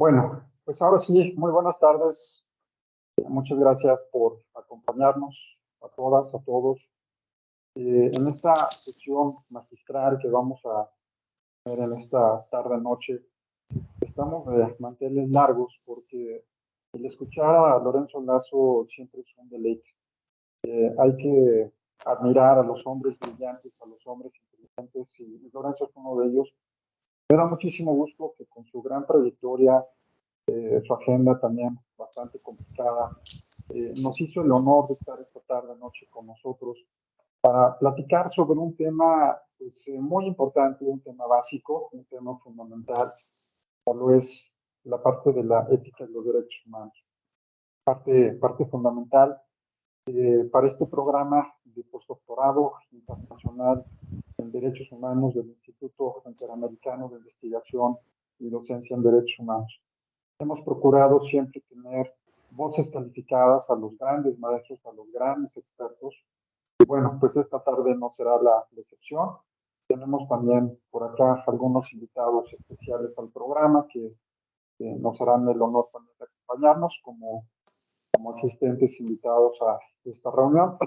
Bueno, pues ahora sí, muy buenas tardes. Muchas gracias por acompañarnos a todas, a todos, en esta sesión magistral que vamos a tener en esta tarde-noche. Estamos de manteles largos porque el escuchar a Lorenzo Lazo siempre es un deleite. Hay que admirar a los hombres brillantes, a los hombres inteligentes, y Lorenzo es uno de ellos. Me da muchísimo gusto que con su gran trayectoria, su agenda también bastante complicada, nos hizo el honor de estar esta tarde noche con nosotros para platicar sobre un tema pues, muy importante, un tema básico, un tema fundamental, como lo es la parte de la ética y los derechos humanos. Parte fundamental para este programa de postdoctorado internacional en derechos humanos del Instituto Interamericano de Investigación y Docencia en Derechos Humanos. Hemos procurado siempre tener voces calificadas a los grandes maestros, a los grandes expertos. Y bueno, pues esta tarde no será la excepción. Tenemos también por acá algunos invitados especiales al programa que nos harán el honor también de acompañarnos como asistentes invitados a esta reunión.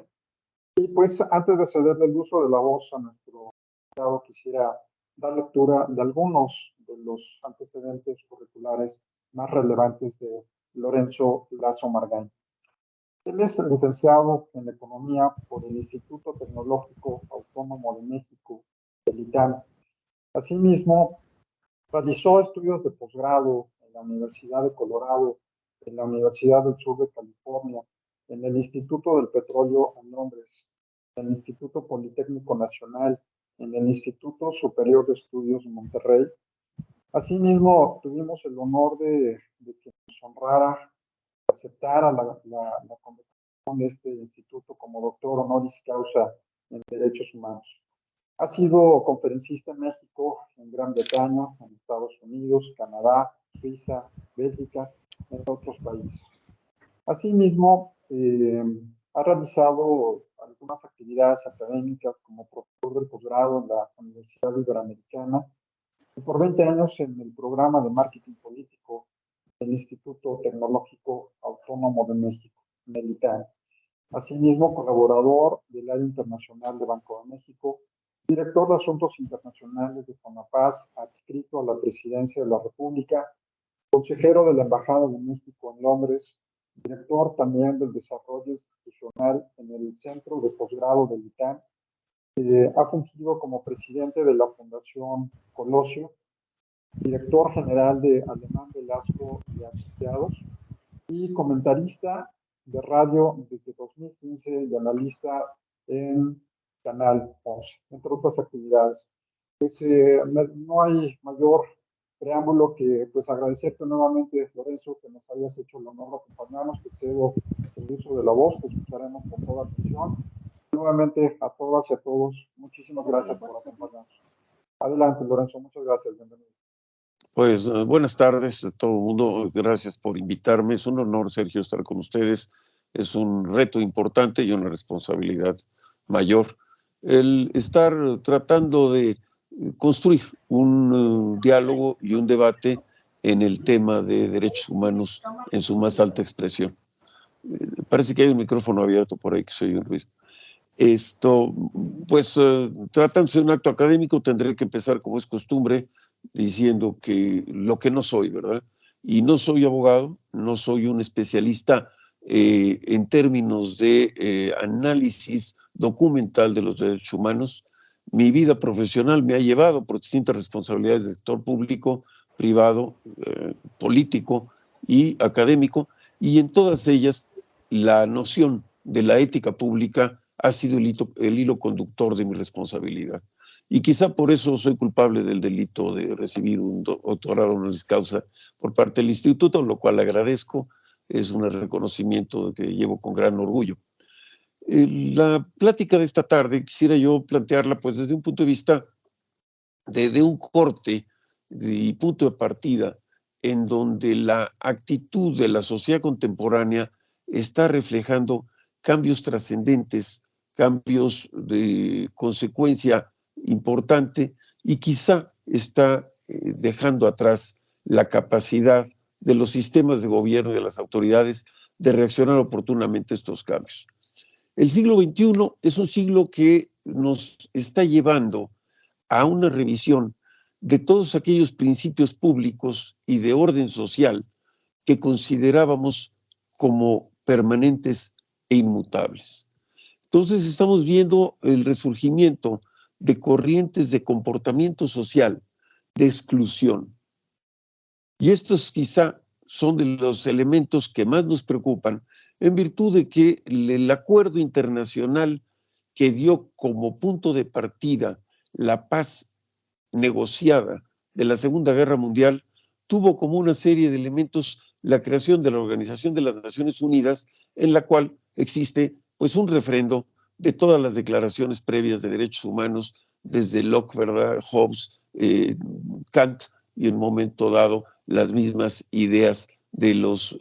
Y pues antes de cederle el uso de la voz a nuestro invitado, quisiera dar lectura de algunos de los antecedentes curriculares más relevantes de Lorenzo Lazo Margain. Él es licenciado en Economía por el Instituto Tecnológico Autónomo de México, el ITAM. Asimismo, realizó estudios de posgrado en la Universidad de Colorado, en la Universidad del Sur de California, en el Instituto del Petróleo en Londres, en el Instituto Politécnico Nacional, en el Instituto Superior de Estudios de Monterrey. Asimismo, tuvimos el honor de que nos honrara, aceptara la condecoración de este instituto como doctor honoris causa en Derechos Humanos. Ha sido conferencista en México, en Gran Bretaña, en Estados Unidos, Canadá, Suiza, Bélgica, entre otros países. Asimismo, ha realizado algunas actividades académicas como profesor de posgrado en la Universidad Iberoamericana y por 20 años en el programa de marketing político del Instituto Tecnológico Autónomo de México, MELITAN. Asimismo, colaborador del área internacional de Banco de México, director de Asuntos Internacionales de FONAPAS, adscrito a la Presidencia de la República, consejero de la Embajada de México en Londres, director también del Desarrollo Institucional en el Centro de Posgrado del ITAM. Ha fungido como presidente de la Fundación Colosio, director general de Alemán Velasco y Asociados, y comentarista de radio desde 2015 y analista en Canal 11, entre otras actividades. Pues no hay mayor preámbulo que pues agradecerte nuevamente, Lorenzo, que nos hayas hecho el honor de acompañarnos, que cedo el uso de la voz, que escucharemos con toda atención. Nuevamente a todas y a todos, muchísimas gracias por acompañarnos. Adelante, Lorenzo, muchas gracias, bienvenido. Pues buenas tardes a todo el mundo, gracias por invitarme. Es un honor, Sergio, estar con ustedes. Es un reto importante y una responsabilidad mayor. El estar tratando de construir un diálogo y un debate en el tema de derechos humanos en su más alta expresión. Parece que hay un micrófono abierto por ahí que se oye un ruido. Esto, pues, tratándose de un acto académico, tendré que empezar, como es costumbre, diciendo que lo que no soy, ¿verdad? Y no soy abogado, no soy un especialista en términos de análisis documental de los derechos humanos. Mi vida profesional me ha llevado por distintas responsabilidades de sector público, privado, político y académico, y en todas ellas la noción de la ética pública ha sido el hilo conductor de mi responsabilidad. Y quizá por eso soy culpable del delito de recibir un doctorado honoris causa por parte del instituto, lo cual agradezco, es un reconocimiento que llevo con gran orgullo. La plática de esta tarde quisiera yo plantearla pues desde un punto de vista de un corte y punto de partida en donde la actitud de la sociedad contemporánea está reflejando cambios trascendentes, cambios de consecuencia importante y quizá está dejando atrás la capacidad de los sistemas de gobierno y de las autoridades de reaccionar oportunamente a estos cambios. El siglo XXI es un siglo que nos está llevando a una revisión de todos aquellos principios públicos y de orden social que considerábamos como permanentes e inmutables. Entonces estamos viendo el resurgimiento de corrientes de comportamiento social, de exclusión. Y estos quizá son de los elementos que más nos preocupan en virtud de que el acuerdo internacional que dio como punto de partida la paz negociada de la Segunda Guerra Mundial tuvo como una serie de elementos la creación de la Organización de las Naciones Unidas, en la cual existe pues un refrendo de todas las declaraciones previas de derechos humanos, desde Locke, ¿verdad? Hobbes, Kant, y en un momento dado las mismas ideas de los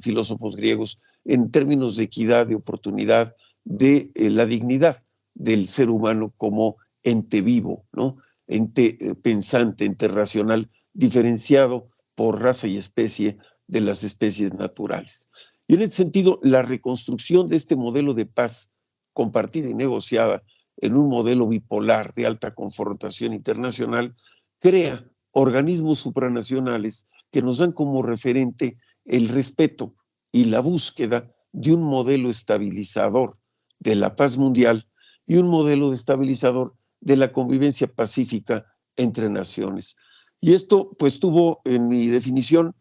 filósofos griegos en términos de equidad, de oportunidad, de la dignidad del ser humano como ente vivo, ¿no? Ente pensante, ente racional, diferenciado por raza y especie de las especies naturales. Y en ese sentido, la reconstrucción de este modelo de paz compartida y negociada en un modelo bipolar de alta confrontación internacional crea organismos supranacionales que nos dan como referente el respeto y la búsqueda de un modelo estabilizador de la paz mundial y un modelo estabilizador de la convivencia pacífica entre naciones. Y esto pues tuvo en mi definición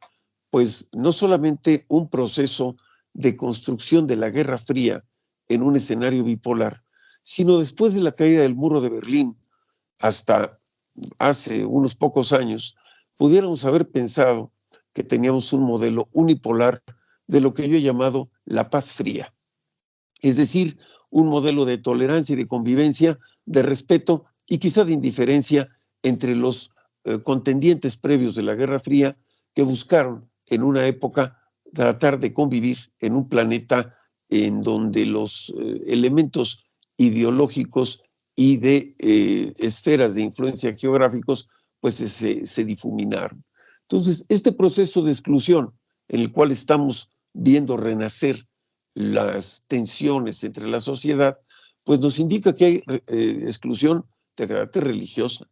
pues no solamente un proceso de construcción de la Guerra Fría en un escenario bipolar, sino después de la caída del muro de Berlín hasta hace unos pocos años, pudiéramos haber pensado que teníamos un modelo unipolar de lo que yo he llamado la paz fría. Es decir, un modelo de tolerancia y de convivencia, de respeto y quizá de indiferencia entre los contendientes previos de la Guerra Fría que buscaron en una época tratar de convivir en un planeta en donde los elementos ideológicos y de esferas de influencia geográficos pues se difuminaron. Entonces, este proceso de exclusión en el cual estamos viendo renacer las tensiones entre la sociedad, pues nos indica que hay exclusión de carácter religiosa,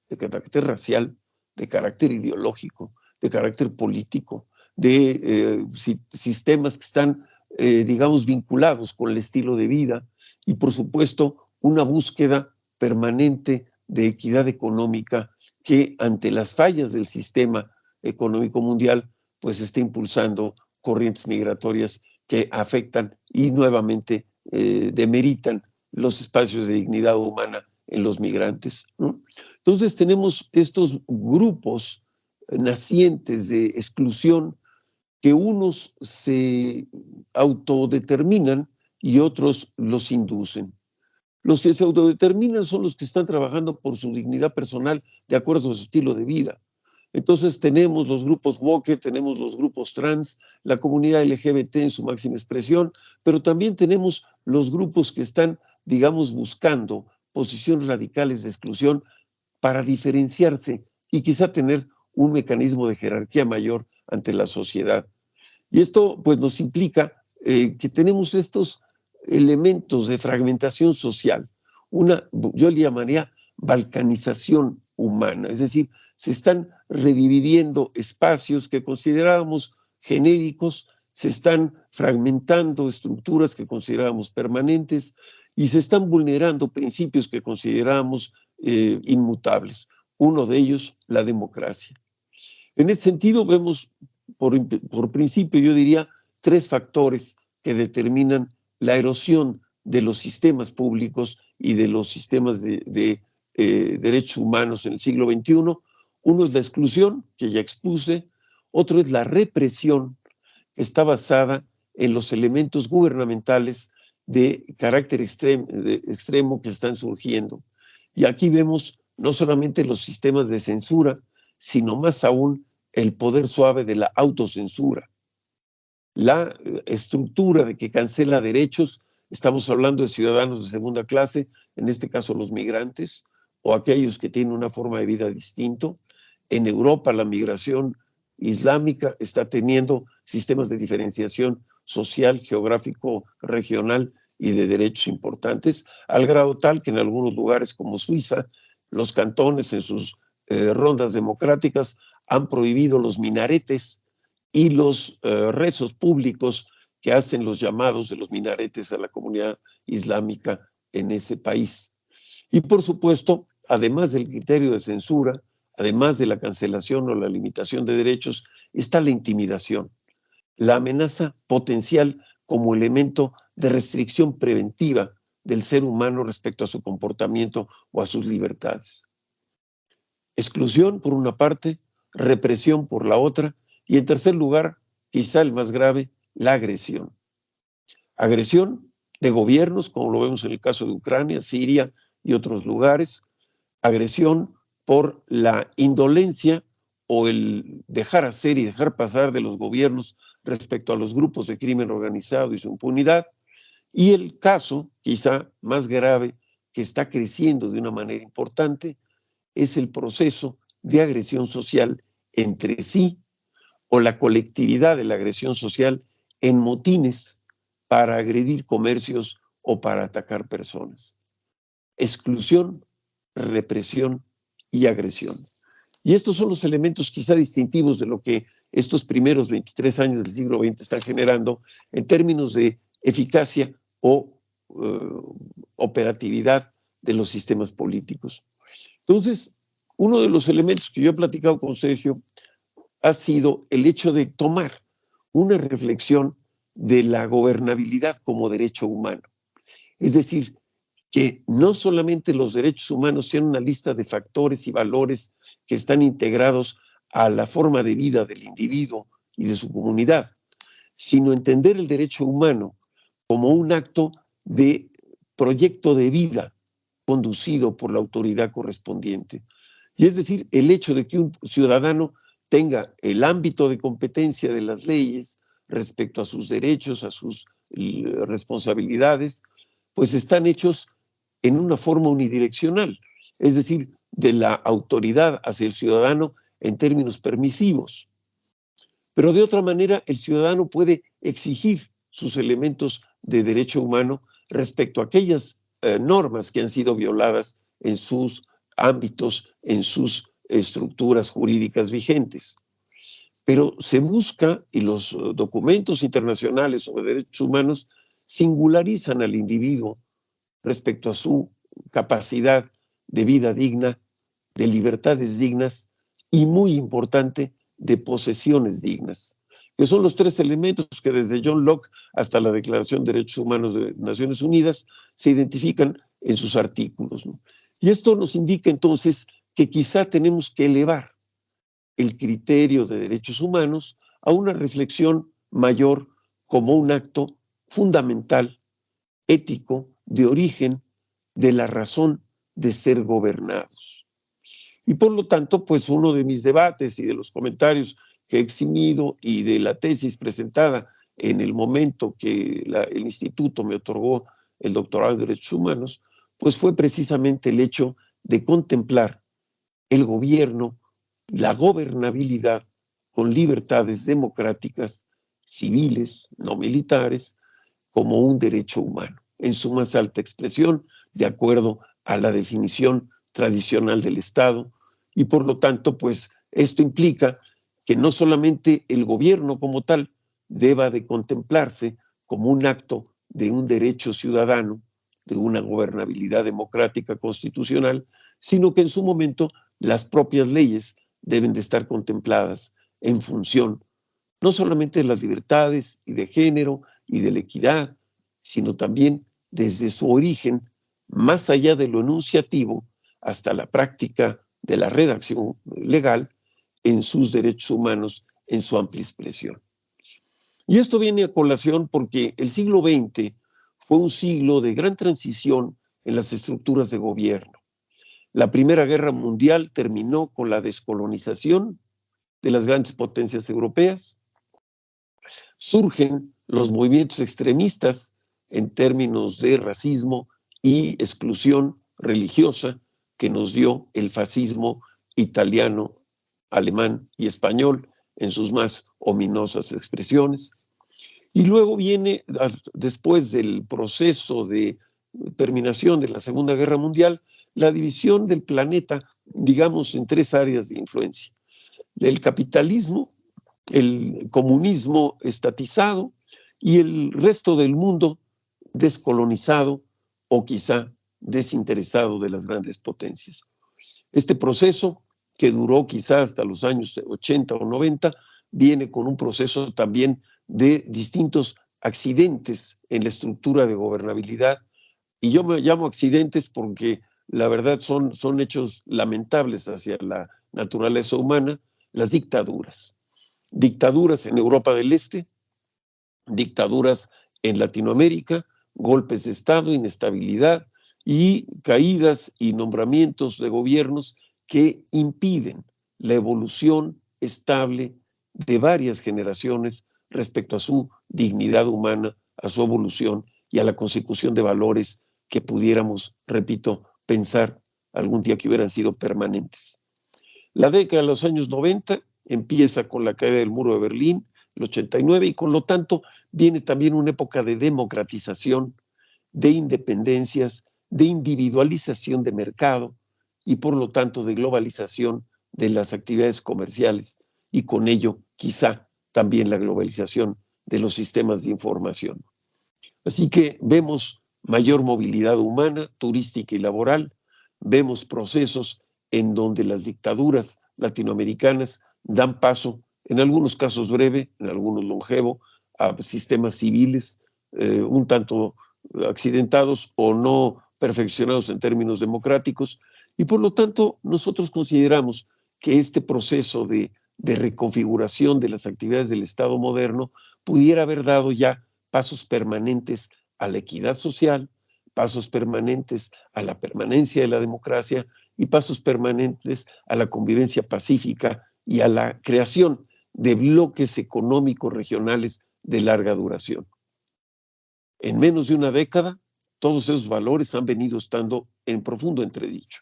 de carácter racial, de carácter ideológico, de carácter político, de sistemas que están, digamos, vinculados con el estilo de vida y, por supuesto, una búsqueda permanente de equidad económica que, ante las fallas del sistema económico mundial, pues está impulsando corrientes migratorias que afectan y nuevamente demeritan los espacios de dignidad humana en los migrantes, ¿no? Entonces tenemos estos grupos nacientes de exclusión que unos se autodeterminan y otros los inducen. Los que se autodeterminan son los que están trabajando por su dignidad personal de acuerdo a su estilo de vida. Entonces tenemos los grupos woke, tenemos los grupos trans, la comunidad LGBT en su máxima expresión, pero también tenemos los grupos que están, digamos, buscando posiciones radicales de exclusión para diferenciarse y quizá tener un mecanismo de jerarquía mayor ante la sociedad. Y esto pues nos implica que tenemos estos elementos de fragmentación social, yo le llamaría balcanización humana, es decir, se están redividiendo espacios que considerábamos genéricos, se están fragmentando estructuras que considerábamos permanentes y se están vulnerando principios que considerábamos inmutables. Uno de ellos, la democracia. En este sentido, vemos por principio, yo diría, tres factores que determinan la erosión de los sistemas públicos y de los sistemas de derechos humanos en el siglo XXI. Uno es la exclusión, que ya expuse. Otro es la represión, que está basada en los elementos gubernamentales de carácter extremo que están surgiendo. Y aquí vemos no solamente los sistemas de censura, sino más aún el poder suave de la autocensura. La estructura de que cancela derechos, estamos hablando de ciudadanos de segunda clase, en este caso los migrantes, o aquellos que tienen una forma de vida distinto. En Europa la migración islámica está teniendo sistemas de diferenciación social, geográfico, regional y de derechos importantes, al grado tal que en algunos lugares como Suiza, los cantones en sus rondas democráticas han prohibido los minaretes y los rezos públicos que hacen los llamados de los minaretes a la comunidad islámica en ese país. Y por supuesto, además del criterio de censura, además de la cancelación o la limitación de derechos, está la intimidación, la amenaza potencial como elemento de restricción preventiva del ser humano respecto a su comportamiento o a sus libertades. Exclusión por una parte, represión por la otra, y en tercer lugar, quizá el más grave, la agresión. Agresión de gobiernos, como lo vemos en el caso de Ucrania, Siria y otros lugares, agresión por la indolencia o el dejar hacer y dejar pasar de los gobiernos respecto a los grupos de crimen organizado y su impunidad, y el caso quizá más grave que está creciendo de una manera importante es el proceso de agresión social entre sí o la colectividad de la agresión social en motines para agredir comercios o para atacar personas. Exclusión, represión y agresión. Y estos son los elementos quizá distintivos de lo que estos primeros 23 años del siglo XX están generando en términos de eficacia o operatividad de los sistemas políticos. Entonces, uno de los elementos que yo he platicado con Sergio ha sido el hecho de tomar una reflexión de la gobernabilidad como derecho humano. Es decir, que no solamente los derechos humanos sean una lista de factores y valores que están integrados a la forma de vida del individuo y de su comunidad, sino entender el derecho humano como un acto de proyecto de vida conducido por la autoridad correspondiente. Y es decir, el hecho de que un ciudadano tenga el ámbito de competencia de las leyes respecto a sus derechos, a sus responsabilidades, pues están hechos en una forma unidireccional, es decir, de la autoridad hacia el ciudadano en términos permisivos. Pero de otra manera, el ciudadano puede exigir sus elementos de derecho humano respecto a aquellas normas que han sido violadas en sus ámbitos, en sus estructuras jurídicas vigentes. Pero se busca, y los documentos internacionales sobre derechos humanos singularizan al individuo respecto a su capacidad de vida digna, de libertades dignas y, muy importante, de posesiones dignas, que son los tres elementos que desde John Locke hasta la Declaración de Derechos Humanos de Naciones Unidas se identifican en sus artículos, ¿no? Y esto nos indica entonces que quizá tenemos que elevar el criterio de derechos humanos a una reflexión mayor como un acto fundamental, ético, de origen, de la razón de ser gobernados. Y por lo tanto, pues uno de mis debates y de los comentarios que he eximido y de la tesis presentada en el momento que el instituto me otorgó el doctorado en Derechos Humanos, pues fue precisamente el hecho de contemplar el gobierno, la gobernabilidad con libertades democráticas, civiles, no militares, como un derecho humano, en su más alta expresión, de acuerdo a la definición tradicional del Estado, y por lo tanto, pues esto implica que no solamente el gobierno como tal deba de contemplarse como un acto de un derecho ciudadano, de una gobernabilidad democrática constitucional, sino que en su momento las propias leyes deben de estar contempladas en función no solamente de las libertades y de género y de la equidad, sino también desde su origen, más allá de lo enunciativo, hasta la práctica de la redacción legal en sus derechos humanos en su amplia expresión. Y esto viene a colación porque el siglo XX fue un siglo de gran transición en las estructuras de gobierno. La Primera Guerra Mundial terminó con la descolonización de las grandes potencias europeas. Surgen los movimientos extremistas en términos de racismo y exclusión religiosa que nos dio el fascismo italiano, alemán y español en sus más ominosas expresiones. Y luego viene, después del proceso de terminación de la Segunda Guerra Mundial, la división del planeta, digamos, en 3 áreas de influencia: el capitalismo, el comunismo estatizado y el resto del mundo descolonizado o quizá desinteresado de las grandes potencias. Este proceso, que duró quizá hasta los años 80 o 90, viene con un proceso también de distintos accidentes en la estructura de gobernabilidad. Y yo me llamo accidentes porque la verdad son hechos lamentables hacia la naturaleza humana: las dictaduras. Dictaduras en Europa del Este, dictaduras en Latinoamérica, golpes de Estado, inestabilidad y caídas y nombramientos de gobiernos que impiden la evolución estable de varias generaciones respecto a su dignidad humana, a su evolución y a la consecución de valores que pudiéramos, repito, pensar algún día que hubieran sido permanentes. La década de los años 90 empieza con la caída del muro de Berlín, el 89, y con lo tanto viene también una época de democratización, de independencias, de individualización de mercado y por lo tanto de globalización de las actividades comerciales, y con ello quizá también la globalización de los sistemas de información. Así que vemos mayor movilidad humana, turística y laboral, vemos procesos en donde las dictaduras latinoamericanas dan paso, en algunos casos breve, en algunos longevo, a sistemas civiles un tanto accidentados o no perfeccionados en términos democráticos, y por lo tanto nosotros consideramos que este proceso de reconfiguración de las actividades del Estado moderno pudiera haber dado ya pasos permanentes a la equidad social, pasos permanentes a la permanencia de la democracia y pasos permanentes a la convivencia pacífica y a la creación de bloques económicos regionales de larga duración. En menos de una década, todos esos valores han venido estando en profundo entredicho.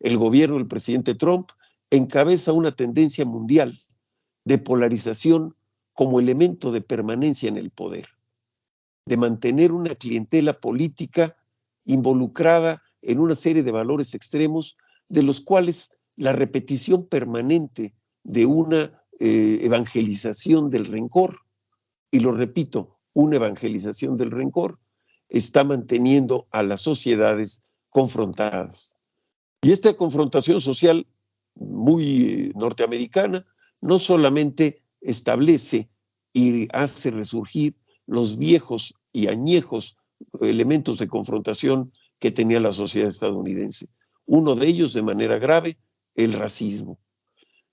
El gobierno del presidente Trump encabeza una tendencia mundial de polarización como elemento de permanencia en el poder, de mantener una clientela política involucrada en una serie de valores extremos, de los cuales la repetición permanente de una evangelización del rencor, y lo repito, una evangelización del rencor, está manteniendo a las sociedades confrontadas. Y esta confrontación social muy norteamericana no solamente establece y hace resurgir los viejos y añejos elementos de confrontación que tenía la sociedad estadounidense. Uno de ellos, de manera grave, el racismo.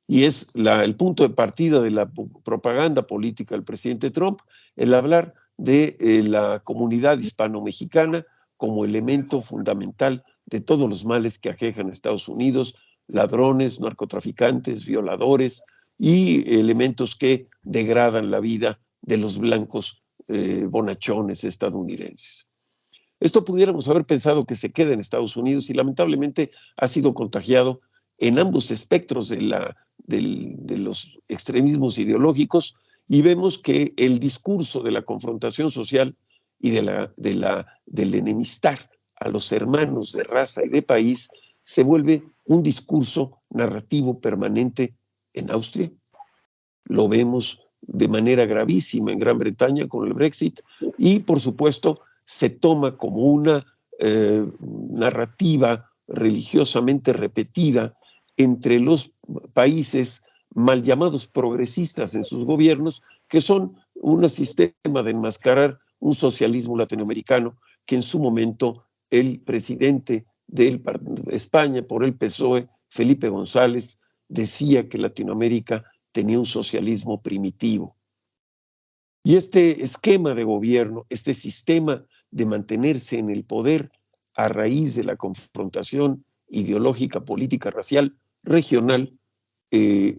Y es el punto de partida de la propaganda política del presidente Trump, el hablar de la comunidad hispano-mexicana como elemento fundamental de todos los males que aquejan a Estados Unidos: ladrones, narcotraficantes, violadores y elementos que degradan la vida de los blancos bonachones estadounidenses. Esto pudiéramos haber pensado que se queda en Estados Unidos, y lamentablemente ha sido contagiado en ambos espectros de los extremismos ideológicos, y vemos que el discurso de la confrontación social y del enemistar a los hermanos de raza y de país se vuelve un discurso narrativo permanente en Austria. Lo vemos de manera gravísima en Gran Bretaña con el Brexit, y por supuesto se toma como una narrativa religiosamente repetida entre los países mal llamados progresistas en sus gobiernos, que son un sistema de enmascarar un socialismo latinoamericano que en su momento el presidente de España por el PSOE, Felipe González, decía que Latinoamérica tenía un socialismo primitivo. Y este esquema de gobierno, este sistema de mantenerse en el poder a raíz de la confrontación ideológica, política, racial, regional,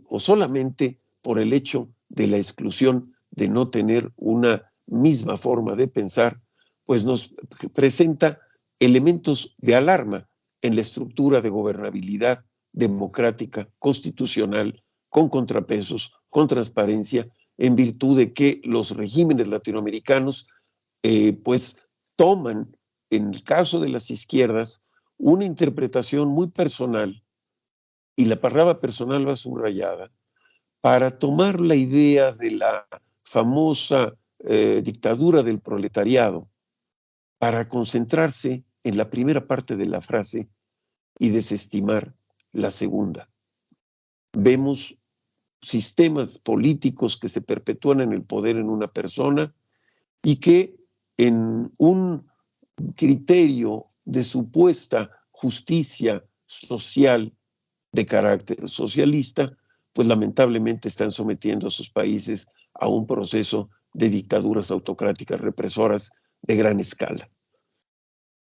o solamente por el hecho de la exclusión de no tener una misma forma de pensar, pues nos presenta elementos de alarma en la estructura de gobernabilidad democrática, constitucional, con contrapesos con transparencia, en virtud de que los regímenes latinoamericanos pues toman, en el caso de las izquierdas, una interpretación muy personal, y la palabra personal va subrayada, para tomar la idea de la famosa dictadura del proletariado, para concentrarse en la primera parte de la frase y desestimar la segunda. Vemos sistemas políticos que se perpetúan en el poder en una persona y que en un criterio de supuesta justicia social de carácter socialista, pues lamentablemente están sometiendo a sus países a un proceso de dictaduras autocráticas represoras de gran escala.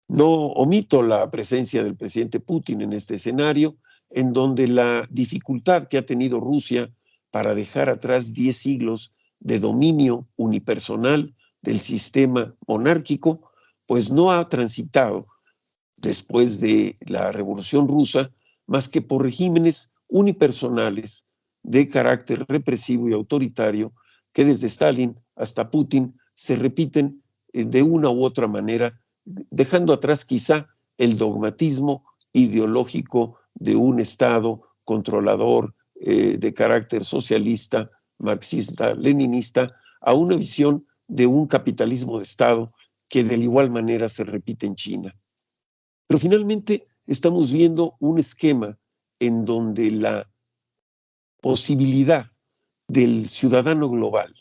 No omito la presencia del presidente Putin en este escenario, en donde la dificultad que ha tenido Rusia para dejar atrás 10 siglos de dominio unipersonal del sistema monárquico, pues no ha transitado después de la Revolución Rusa más que por regímenes unipersonales de carácter represivo y autoritario que desde Stalin hasta Putin se repiten de una u otra manera, dejando atrás quizá el dogmatismo ideológico de un Estado controlador de carácter socialista, marxista, leninista, a una visión de un capitalismo de Estado que de igual manera se repite en China. Pero finalmente estamos viendo un esquema en donde la posibilidad del ciudadano global,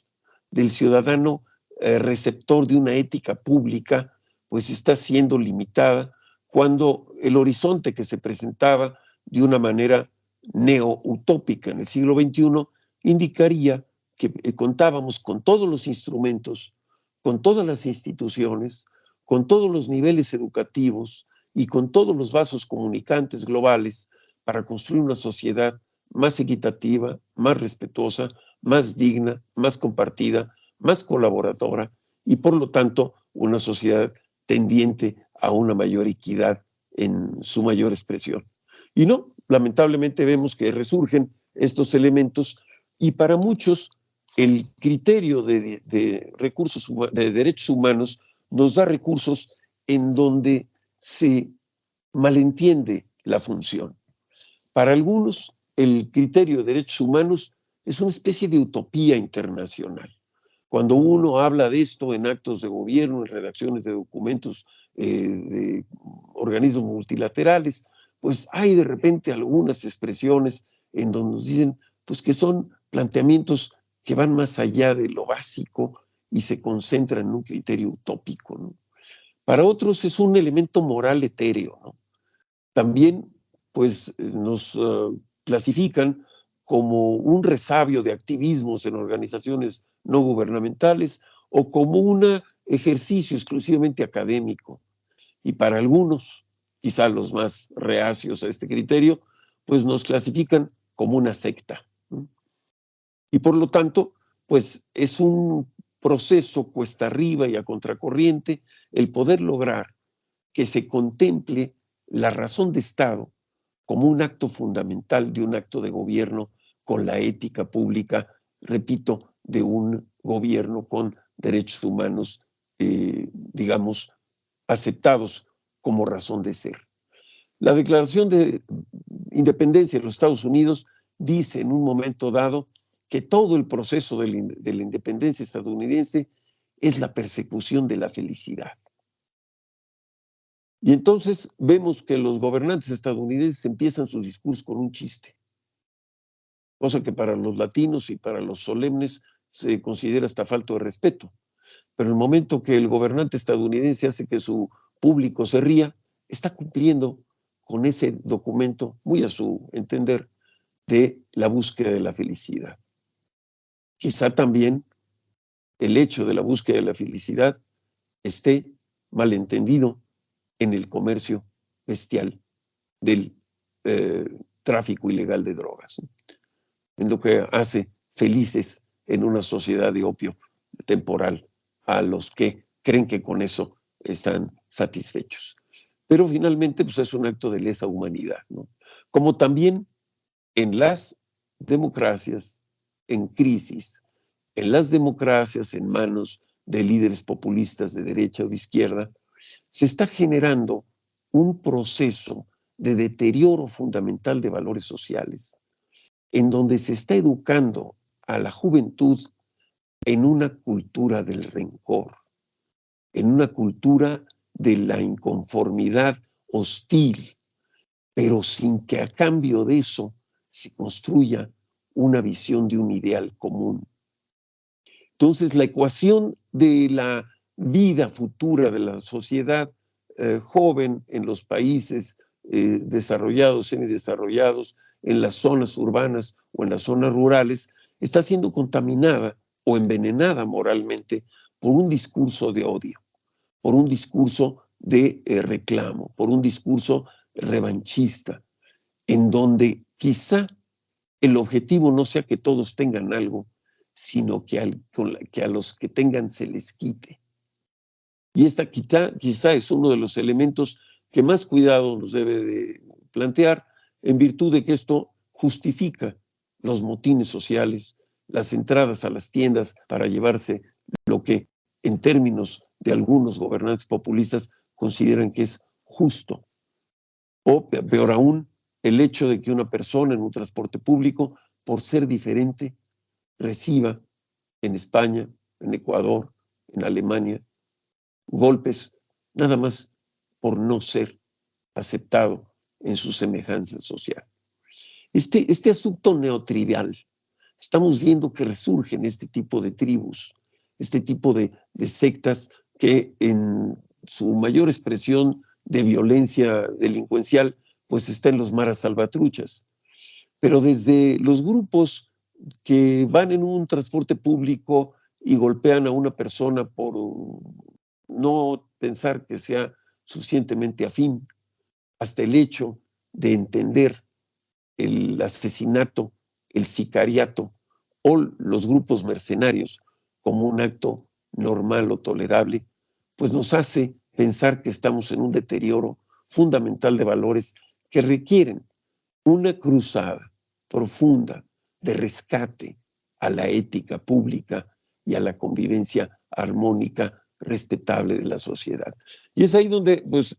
del ciudadano receptor de una ética pública, pues está siendo limitada cuando el horizonte que se presentaba de una manera neo-utópica en el siglo XXI indicaría que contábamos con todos los instrumentos, con todas las instituciones, con todos los niveles educativos y con todos los vasos comunicantes globales para construir una sociedad más equitativa, más respetuosa, más digna, más compartida, más colaboradora y por lo tanto una sociedad tendiente a una mayor equidad en su mayor expresión. Y no, lamentablemente vemos que resurgen estos elementos y para muchos el criterio de recursos, de derechos humanos nos da recursos en donde se malentiende la función. Para algunos, el criterio de derechos humanos es una especie de utopía internacional. Cuando uno habla de esto en actos de gobierno, en redacciones de documentos de organismos multilaterales, pues hay de repente algunas expresiones en donde nos dicen pues, que son planteamientos que van más allá de lo básico y se concentran en un criterio utópico, ¿no? Para otros es un elemento moral etéreo, ¿no? También pues nos clasifican como un resabio de activismos en organizaciones no gubernamentales o como un ejercicio exclusivamente académico. Y para algunos, quizá los más reacios a este criterio, pues nos clasifican como una secta, ¿no? Y por lo tanto, pues es un proceso cuesta arriba y a contracorriente el poder lograr que se contemple la razón de Estado como un acto fundamental de un acto de gobierno con la ética pública, repito, de un gobierno con derechos humanos, digamos, aceptados como razón de ser. La Declaración de Independencia de los Estados Unidos dice en un momento dado que todo el proceso de la independencia estadounidense es la persecución de la felicidad. Y entonces vemos que los gobernantes estadounidenses empiezan su discurso con un chiste, cosa que para los latinos y para los solemnes se considera hasta falta de respeto. Pero el momento que el gobernante estadounidense hace que su público se ría, está cumpliendo con ese documento, muy a su entender, de la búsqueda de la felicidad. Quizá también el hecho de la búsqueda de la felicidad esté malentendido en el comercio bestial del tráfico ilegal de drogas, ¿no? En lo que hace felices en una sociedad de opio temporal a los que creen que con eso están satisfechos. Pero finalmente pues, es un acto de lesa humanidad, ¿no? Como también en las democracias en crisis, en las democracias, en manos de líderes populistas de derecha o de izquierda, se está generando un proceso de deterioro fundamental de valores sociales, en donde se está educando a la juventud en una cultura del rencor, en una cultura de la inconformidad hostil, pero sin que a cambio de eso se construya una visión de un ideal común. Entonces, la ecuación de la vida futura de la sociedad joven en los países desarrollados, semidesarrollados, en las zonas urbanas o en las zonas rurales, está siendo contaminada o envenenada moralmente por un discurso de odio, por un discurso de reclamo, por un discurso revanchista, en donde quizá el objetivo no sea que todos tengan algo, sino que a los que tengan se les quite. Y esta quizá es uno de los elementos que más cuidado nos debe de plantear, en virtud de que esto justifica los motines sociales, las entradas a las tiendas para llevarse lo que en términos de algunos gobernantes populistas consideran que es justo. O peor aún, el hecho de que una persona en un transporte público, por ser diferente, reciba en España, en Ecuador, en Alemania, golpes nada más por no ser aceptado en su semejanza social. Este asunto neotrivial, estamos viendo que resurgen este tipo de tribus, este tipo de sectas que en su mayor expresión de violencia delincuencial, pues está en los maras salvatruchas. Pero desde los grupos que van en un transporte público y golpean a una persona por no pensar que sea suficientemente afín, hasta el hecho de entender el asesinato, el sicariato o los grupos mercenarios como un acto normal o tolerable, pues nos hace pensar que estamos en un deterioro fundamental de valores que requieren una cruzada profunda de rescate a la ética pública y a la convivencia armónica, respetable de la sociedad. Y es ahí donde, pues,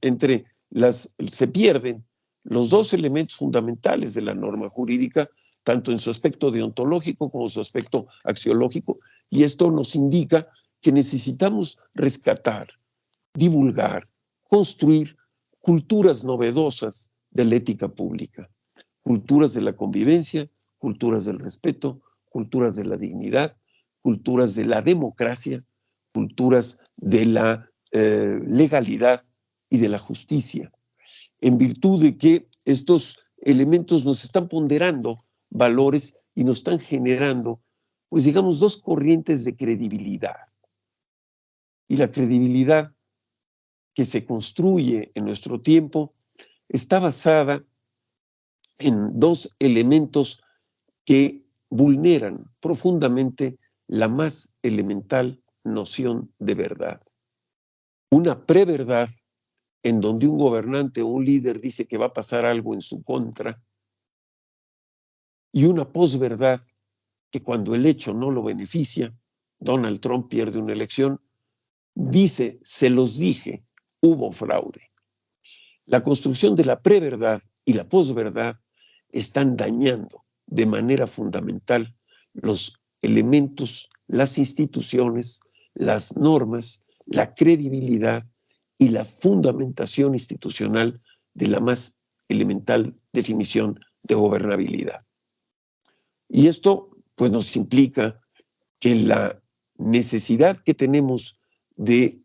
se pierden los dos elementos fundamentales de la norma jurídica, tanto en su aspecto deontológico como en su aspecto axiológico, y esto nos indica que necesitamos rescatar, divulgar, construir culturas novedosas de la ética pública, culturas de la convivencia, culturas del respeto, culturas de la dignidad, culturas de la democracia, culturas de la legalidad y de la justicia, en virtud de que estos elementos nos están ponderando valores y nos están generando, pues digamos, dos corrientes de credibilidad. Y la credibilidad que se construye en nuestro tiempo está basada en dos elementos que vulneran profundamente la más elemental noción de verdad. Una preverdad en donde un gobernante o un líder dice que va a pasar algo en su contra, y una posverdad que cuando el hecho no lo beneficia, Donald Trump pierde una elección, dice, se los dije, hubo fraude. La construcción de la preverdad y la posverdad están dañando de manera fundamental los elementos, las instituciones, las normas, la credibilidad y la fundamentación institucional de la más elemental definición de gobernabilidad. Y esto, pues, nos implica que la necesidad que tenemos de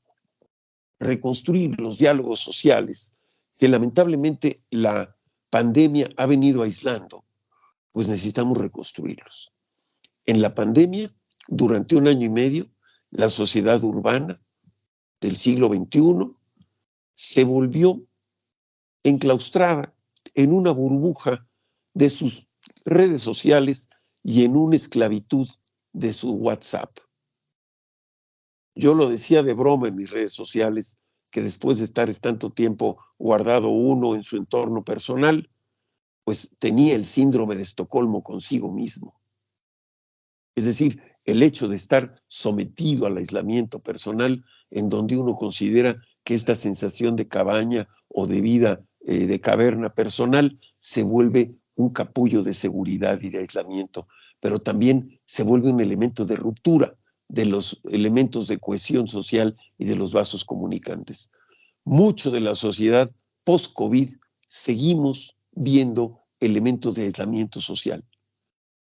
reconstruir los diálogos sociales, que lamentablemente la pandemia ha venido aislando, pues necesitamos reconstruirlos. En la pandemia, durante 1 año y medio, la sociedad urbana del siglo XXI se volvió enclaustrada en una burbuja de sus redes sociales y en una esclavitud de su WhatsApp. Yo lo decía de broma en mis redes sociales, que después de estar tanto tiempo guardado uno en su entorno personal, pues tenía el síndrome de Estocolmo consigo mismo. Es decir, el hecho de estar sometido al aislamiento personal, en donde uno considera que esta sensación de cabaña o de vida de caverna personal se vuelve un capullo de seguridad y de aislamiento, pero también se vuelve un elemento de ruptura de los elementos de cohesión social y de los vasos comunicantes. Mucho de la sociedad post-COVID seguimos viendo elementos de aislamiento social,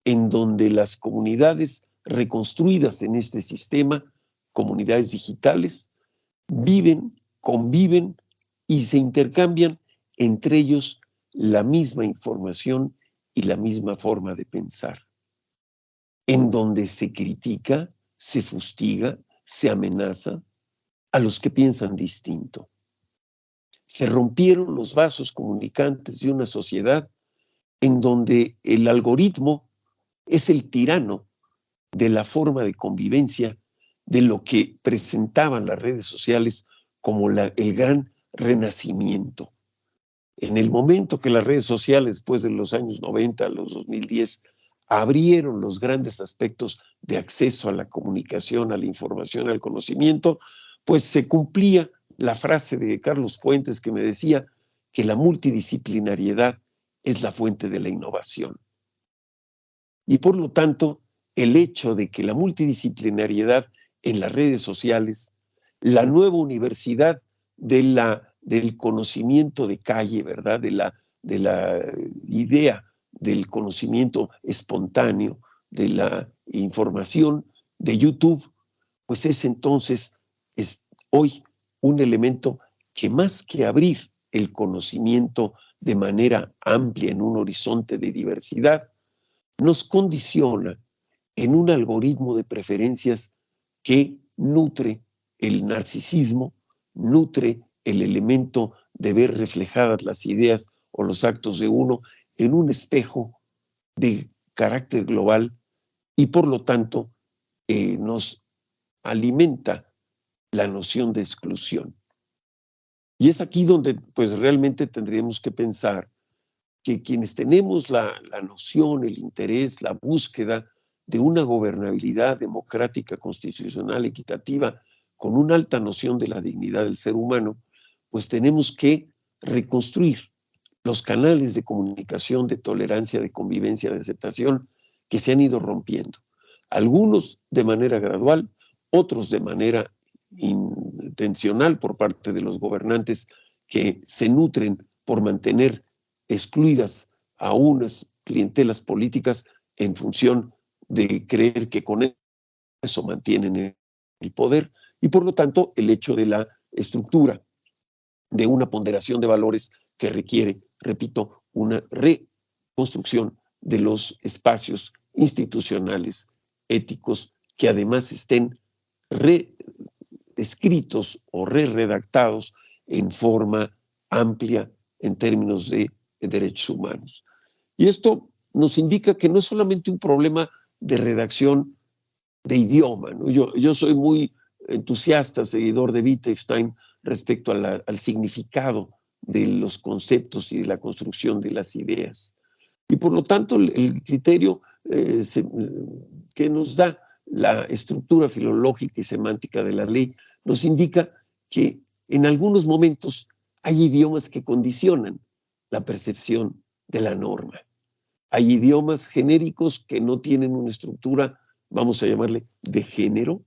en donde las comunidades reconstruidas en este sistema, comunidades digitales, viven, conviven y se intercambian entre ellos la misma información y la misma forma de pensar, en donde se critica, se fustiga, se amenaza a los que piensan distinto. Se rompieron los vasos comunicantes de una sociedad en donde el algoritmo es el tirano de la forma de convivencia de lo que presentaban las redes sociales como el gran renacimiento. En el momento que las redes sociales, después de los años 90, los 2010, abrieron los grandes aspectos de acceso a la comunicación, a la información, al conocimiento, pues se cumplía la frase de Carlos Fuentes que me decía que la multidisciplinariedad es la fuente de la innovación. Y por lo tanto, el hecho de que la multidisciplinariedad en las redes sociales, la nueva universidad del conocimiento de calle, ¿verdad? De la idea del conocimiento espontáneo, de la información de YouTube, pues es entonces hoy un elemento que más que abrir el conocimiento de manera amplia en un horizonte de diversidad, nos condiciona en un algoritmo de preferencias que nutre el narcisismo, nutre el elemento de ver reflejadas las ideas o los actos de uno en un espejo de carácter global y por lo tanto nos alimenta la noción de exclusión. Y es aquí donde pues realmente tendríamos que pensar que quienes tenemos la noción, el interés, la búsqueda de una gobernabilidad democrática, constitucional, equitativa, con una alta noción de la dignidad del ser humano, pues tenemos que reconstruir los canales de comunicación, de tolerancia, de convivencia, de aceptación que se han ido rompiendo. Algunos de manera gradual, otros de manera intencional por parte de los gobernantes que se nutren por mantener excluidas a unas clientelas políticas en función de creer que con eso mantienen el poder y por lo tanto el hecho de la estructura de una ponderación de valores que requiere, repito, una reconstrucción de los espacios institucionales éticos que además estén reescritos o redactados en forma amplia en términos de derechos humanos. Y esto nos indica que no es solamente un problema de redacción de idioma, ¿no? Yo soy muy entusiasta, seguidor de Wittgenstein respecto al significado de los conceptos y de la construcción de las ideas. Y por lo tanto, el criterio que nos da la estructura filológica y semántica de la ley nos indica que en algunos momentos hay idiomas que condicionan la percepción de la norma. Hay idiomas genéricos que no tienen una estructura, vamos a llamarle, de género,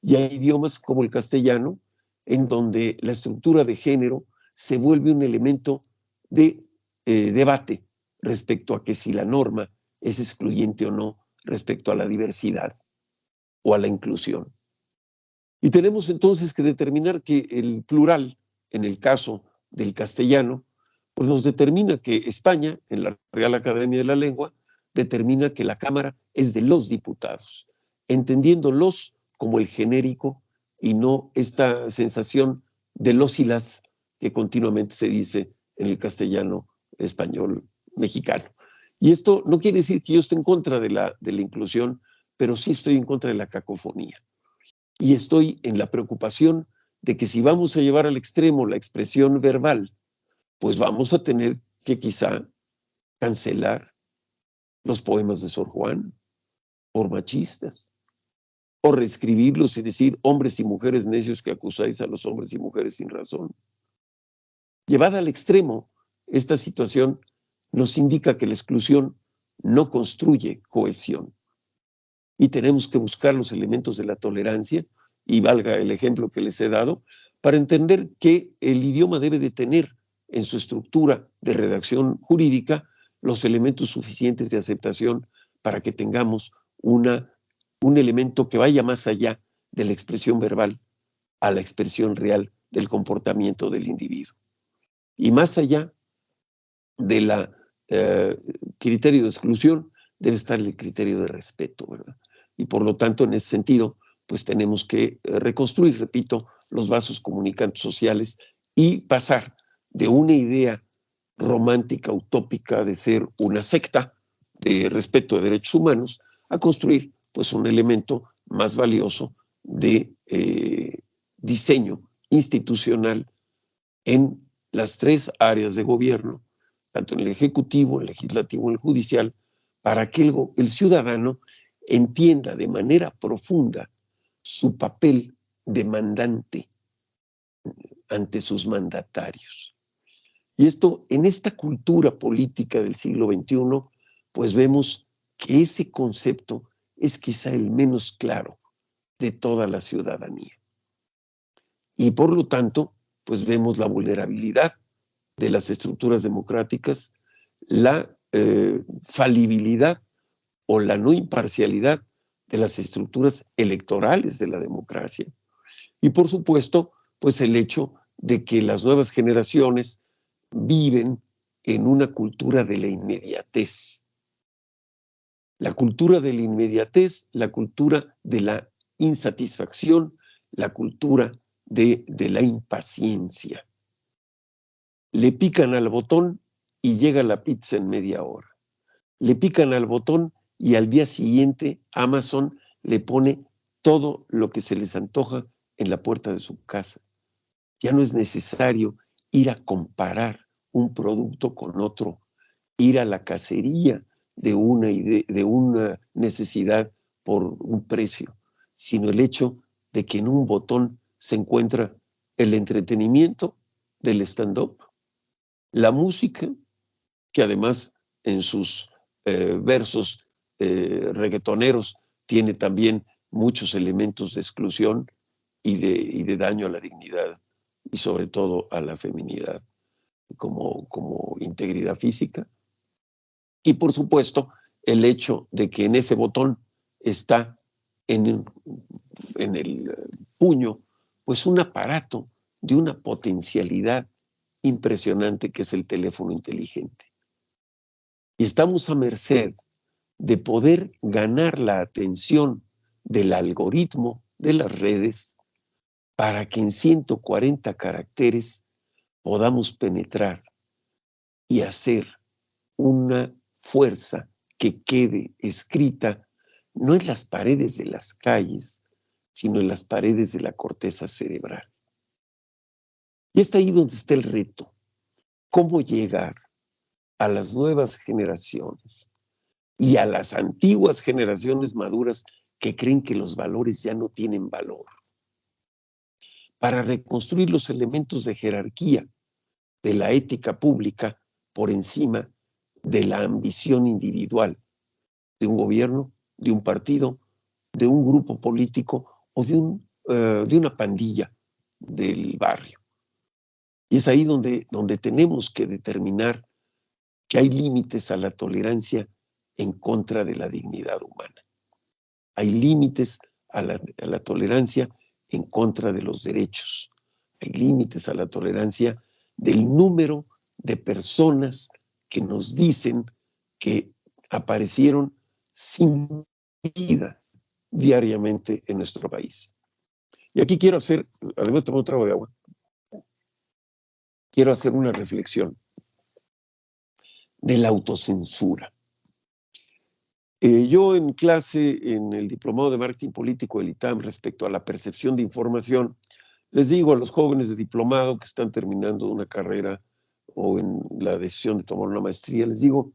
y hay idiomas como el castellano, en donde la estructura de género se vuelve un elemento de debate respecto a que si la norma es excluyente o no respecto a la diversidad o a la inclusión. Y tenemos entonces que determinar que el plural, en el caso del castellano, pues nos determina que España, en la Real Academia de la Lengua, determina que la Cámara es de los diputados, entendiéndolos como el genérico y no esta sensación de los y las que continuamente se dice en el castellano español mexicano. Y esto no quiere decir que yo esté en contra de la inclusión, pero sí estoy en contra de la cacofonía. Y estoy en la preocupación de que si vamos a llevar al extremo la expresión verbal, pues vamos a tener que quizá cancelar los poemas de Sor Juana por machistas, o reescribirlos y decir hombres y mujeres necios que acusáis a los hombres y mujeres sin razón. Llevada al extremo, esta situación nos indica que la exclusión no construye cohesión y tenemos que buscar los elementos de la tolerancia, y valga el ejemplo que les he dado, para entender que el idioma debe de tener en su estructura de redacción jurídica los elementos suficientes de aceptación para que tengamos un elemento que vaya más allá de la expresión verbal a la expresión real del comportamiento del individuo. Y más allá del criterio de exclusión, debe estar el criterio de respeto, ¿verdad? Y por lo tanto, en ese sentido, pues tenemos que reconstruir, repito, los vasos comunicantes sociales y pasar de una idea romántica, utópica de ser una secta de respeto de derechos humanos a construir pues un elemento más valioso de diseño institucional en las tres áreas de gobierno, tanto en el ejecutivo, el legislativo y el judicial, para que el ciudadano entienda de manera profunda su papel demandante ante sus mandatarios. Y esto, en esta cultura política del siglo XXI, pues vemos que ese concepto es quizá el menos claro de toda la ciudadanía. Y por lo tanto, pues vemos la vulnerabilidad de las estructuras democráticas, la falibilidad o la no imparcialidad de las estructuras electorales de la democracia. Y por supuesto, pues el hecho de que las nuevas generaciones viven en una cultura de la inmediatez. La cultura de la inmediatez, la cultura de la insatisfacción, la cultura de la impaciencia. Le pican al botón y llega la pizza en media hora. Le pican al botón y al día siguiente Amazon le pone todo lo que se les antoja en la puerta de su casa. Ya no es necesario ir a comparar un producto con otro, ir a la cacería de una necesidad por un precio, sino el hecho de que en un botón se encuentra el entretenimiento del stand-up, la música, que además en sus versos reggaetoneros tiene también muchos elementos de exclusión y de daño a la dignidad y sobre todo a la feminidad como integridad física. Y por supuesto, el hecho de que en ese botón está en el puño, pues un aparato de una potencialidad impresionante que es el teléfono inteligente. Y estamos a merced de poder ganar la atención del algoritmo de las redes para que en 140 caracteres podamos penetrar y hacer una fuerza que quede escrita no en las paredes de las calles, sino en las paredes de la corteza cerebral. Y está ahí donde está el reto. ¿Cómo llegar a las nuevas generaciones y a las antiguas generaciones maduras que creen que los valores ya no tienen valor, para reconstruir los elementos de jerarquía de la ética pública por encima de la ambición individual de un gobierno, de un partido, de un grupo político o de una pandilla del barrio? Y es ahí donde tenemos que determinar que hay límites a la tolerancia en contra de la dignidad humana. Hay límites a la tolerancia en contra de los derechos. Hay límites a la tolerancia del número de personas que nos dicen que aparecieron sin vida diariamente en nuestro país. Y aquí quiero hacer, además tomo un trago de agua, quiero hacer una reflexión de la autocensura. Yo en clase, en el diplomado de marketing político del ITAM, respecto a la percepción de información, les digo a los jóvenes de diplomado que están terminando una carrera o en la decisión de tomar una maestría, les digo,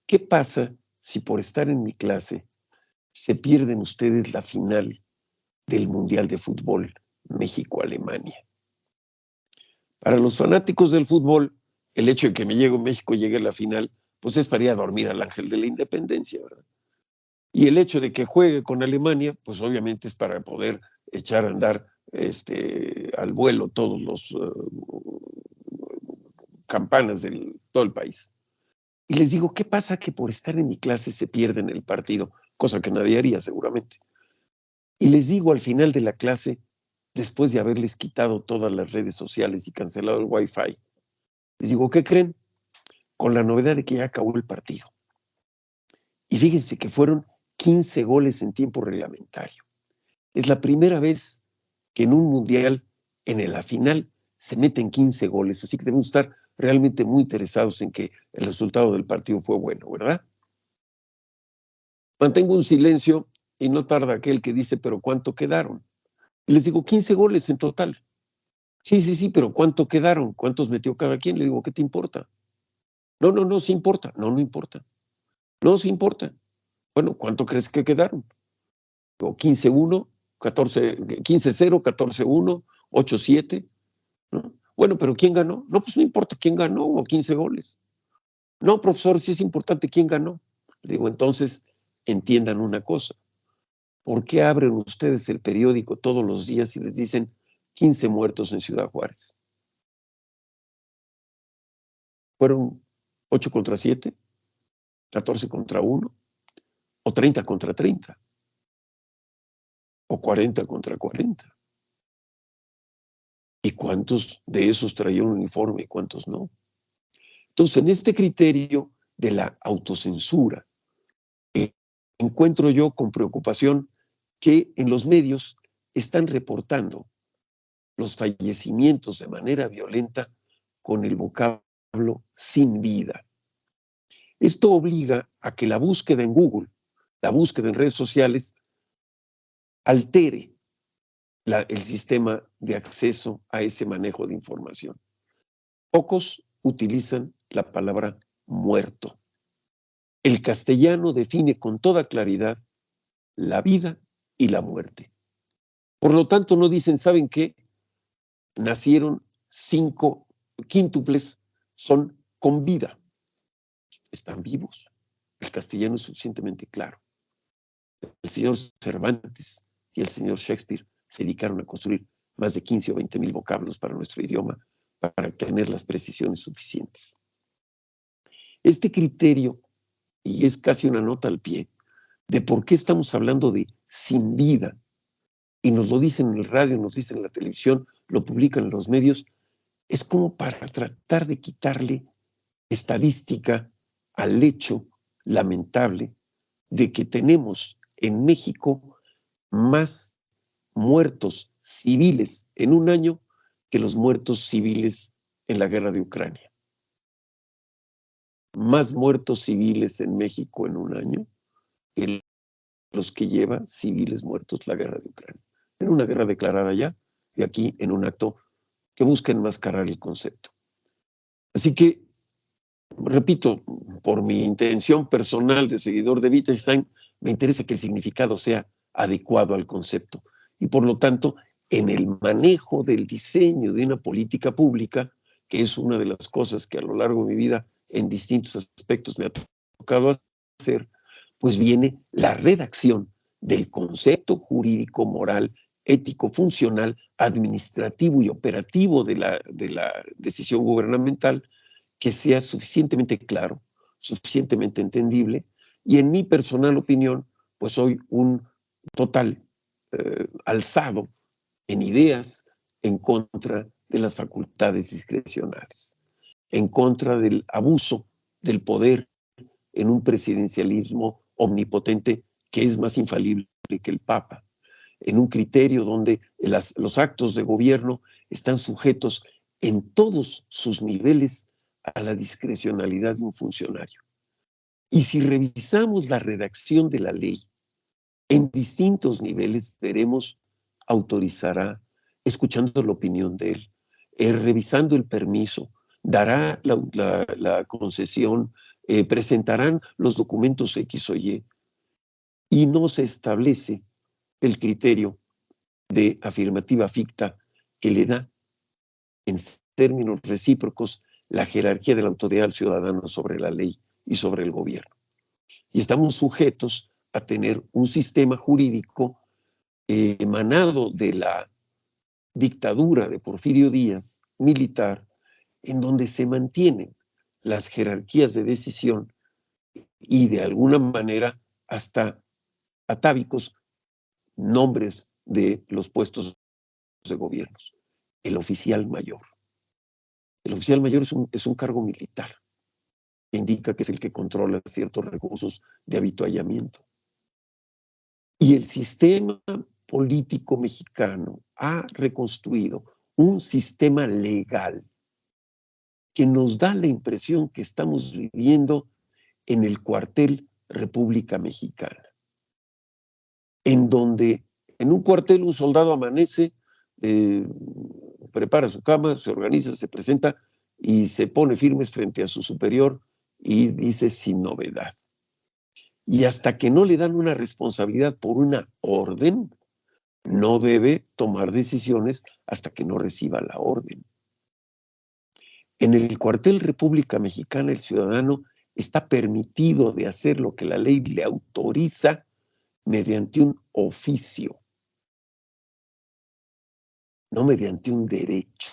¿qué pasa si por estar en mi clase se pierden ustedes la final del Mundial de Fútbol México-Alemania. Para los fanáticos del fútbol, el hecho de que México llegue a la final, pues es para ir a dormir al ángel de la independencia, ¿verdad? Y el hecho de que juegue con Alemania, pues obviamente es para poder echar a andar al vuelo todos los campanas de todo el país. Y les digo, ¿qué pasa que por estar en mi clase se pierden el partido? Cosa que nadie haría seguramente. Y les digo al final de la clase, después de haberles quitado todas las redes sociales y cancelado el Wi-Fi, les digo, ¿qué creen? Con la novedad de que ya acabó el partido. Y fíjense que fueron 15 goles en tiempo reglamentario. Es la primera vez que en un mundial, en la final, se meten 15 goles. Así que debemos estar realmente muy interesados en que el resultado del partido fue bueno, ¿verdad? Mantengo un silencio y no tarda aquel que dice, ¿pero cuánto quedaron? Y les digo, 15 goles en total. Sí, pero ¿cuánto quedaron? ¿Cuántos metió cada quien? Le digo, ¿qué te importa? No, sí importa. No importa. No, sí importa. Bueno, ¿cuánto crees que quedaron? O 15-1, 15-0, 14-1, 8-7. ¿No? Bueno, pero ¿quién ganó? No, pues no importa quién ganó o 15 goles. No, profesor, sí es importante quién ganó. Le digo, entonces, entiendan una cosa. ¿Por qué abren ustedes el periódico todos los días y les dicen 15 muertos en Ciudad Juárez? ¿Fueron 8-7, 14-1, o 30-30, o 40-40? ¿Y cuántos de esos traían un uniforme y cuántos no? Entonces, en este criterio de la autocensura, encuentro yo con preocupación que en los medios están reportando los fallecimientos de manera violenta con el vocablo sin vida. Esto obliga a que la búsqueda en Google, la búsqueda en redes sociales, altere el sistema de acceso a ese manejo de información. Pocos utilizan la palabra muerto. El castellano define con toda claridad la vida y la muerte. Por lo tanto, no dicen, ¿saben qué? Nacieron 5 quíntuples, son con vida. Están vivos. El castellano es suficientemente claro. El señor Cervantes y el señor Shakespeare se dedicaron a construir más de 15 o 20 mil vocablos para nuestro idioma para tener las precisiones suficientes. Este criterio, y es casi una nota al pie, de por qué estamos hablando de sin vida, y nos lo dicen en el radio, nos dicen en la televisión, lo publican en los medios, es como para tratar de quitarle estadística al hecho lamentable de que tenemos en México más muertos civiles en un año que los muertos civiles en la guerra de Ucrania. Más muertos civiles en México en un año que los que lleva civiles muertos la guerra de Ucrania. En una guerra declarada ya, y aquí en un acto que busca enmascarar el concepto. Así que, repito, por mi intención personal de seguidor de Wittgenstein, me interesa que el significado sea adecuado al concepto. Y por lo tanto, en el manejo del diseño de una política pública, que es una de las cosas que a lo largo de mi vida en distintos aspectos me ha tocado hacer, pues viene la redacción del concepto jurídico, moral, ético, funcional, administrativo y operativo de la decisión gubernamental, que sea suficientemente claro, suficientemente entendible, y en mi personal opinión, pues soy un total alzado en ideas en contra de las facultades discrecionales, en contra del abuso del poder en un presidencialismo omnipotente que es más infalible que el Papa, en un criterio donde los actos de gobierno están sujetos en todos sus niveles a la discrecionalidad de un funcionario. Y si revisamos la redacción de la ley en distintos niveles, veremos, autorizará, escuchando la opinión de él, revisando el permiso, dará la concesión, presentarán los documentos X o Y. y no se establece el criterio de afirmativa ficta que le da en términos recíprocos la jerarquía de la autoridad al ciudadano sobre la ley y sobre el gobierno. Y estamos sujetos a tener un sistema jurídico emanado de la dictadura de Porfirio Díaz, militar, en donde se mantienen las jerarquías de decisión y de alguna manera hasta atávicos nombres de los puestos de gobiernos. El oficial mayor. El oficial mayor es un cargo militar que indica que es el que controla ciertos recursos de avituallamiento. Y el sistema político mexicano ha reconstruido un sistema legal que nos da la impresión que estamos viviendo en el cuartel República Mexicana, en donde en un cuartel un soldado amanece, prepara su cama, se organiza, se presenta y se pone firmes frente a su superior y dice sin novedad. Y hasta que no le dan una responsabilidad por una orden, no debe tomar decisiones hasta que no reciba la orden. En el cuartel República Mexicana el ciudadano está permitido de hacer lo que la ley le autoriza mediante un oficio, no mediante un derecho.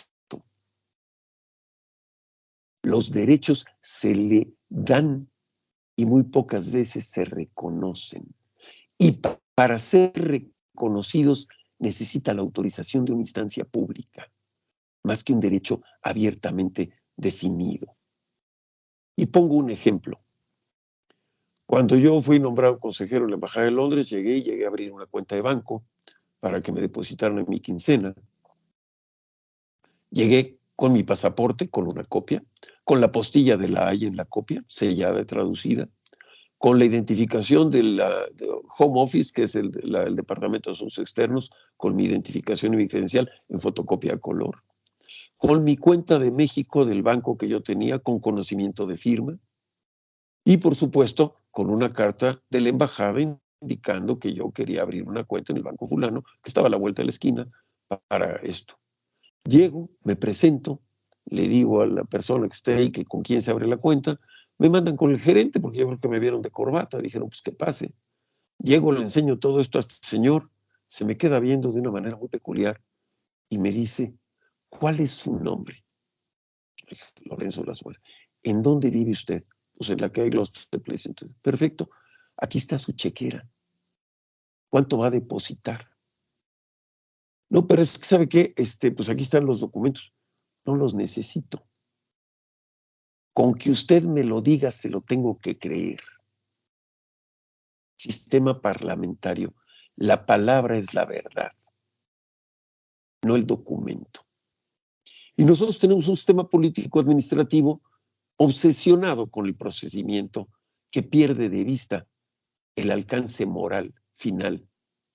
Los derechos se le dan y muy pocas veces se reconocen. Y para ser reconocidos necesita la autorización de una instancia pública, más que un derecho abiertamente definido. Y pongo un ejemplo. Cuando yo fui nombrado consejero en la Embajada de Londres, llegué a abrir una cuenta de banco para que me depositaran en mi quincena. Llegué con mi pasaporte, con una copia, con la postilla de la Haya en la copia, sellada y traducida, con la identificación de Home Office, que es el Departamento de Asuntos Externos, con mi identificación y mi credencial en fotocopia a color, con mi cuenta de México del banco que yo tenía, con conocimiento de firma, y por supuesto con una carta de la embajada indicando que yo quería abrir una cuenta en el banco fulano, que estaba a la vuelta de la esquina, para esto. Llego, me presento, le digo a la persona que esté ahí que con quién se abre la cuenta, me mandan con el gerente porque yo creo que me vieron de corbata, dijeron pues que pase. Llego, le enseño todo esto a este señor, se me queda viendo de una manera muy peculiar y me dice, ¿cuál es su nombre? Lorenzo Lazuera. ¿En dónde vive usted? Pues en la calle Gloucester Place. Entonces, perfecto, aquí está su chequera. ¿Cuánto va a depositar? No, pero es que, ¿sabe qué? Pues aquí están los documentos. No los necesito. Con que usted me lo diga, se lo tengo que creer. Sistema parlamentario. La palabra es la verdad, no el documento. Y nosotros tenemos un sistema político-administrativo obsesionado con el procedimiento que pierde de vista el alcance moral final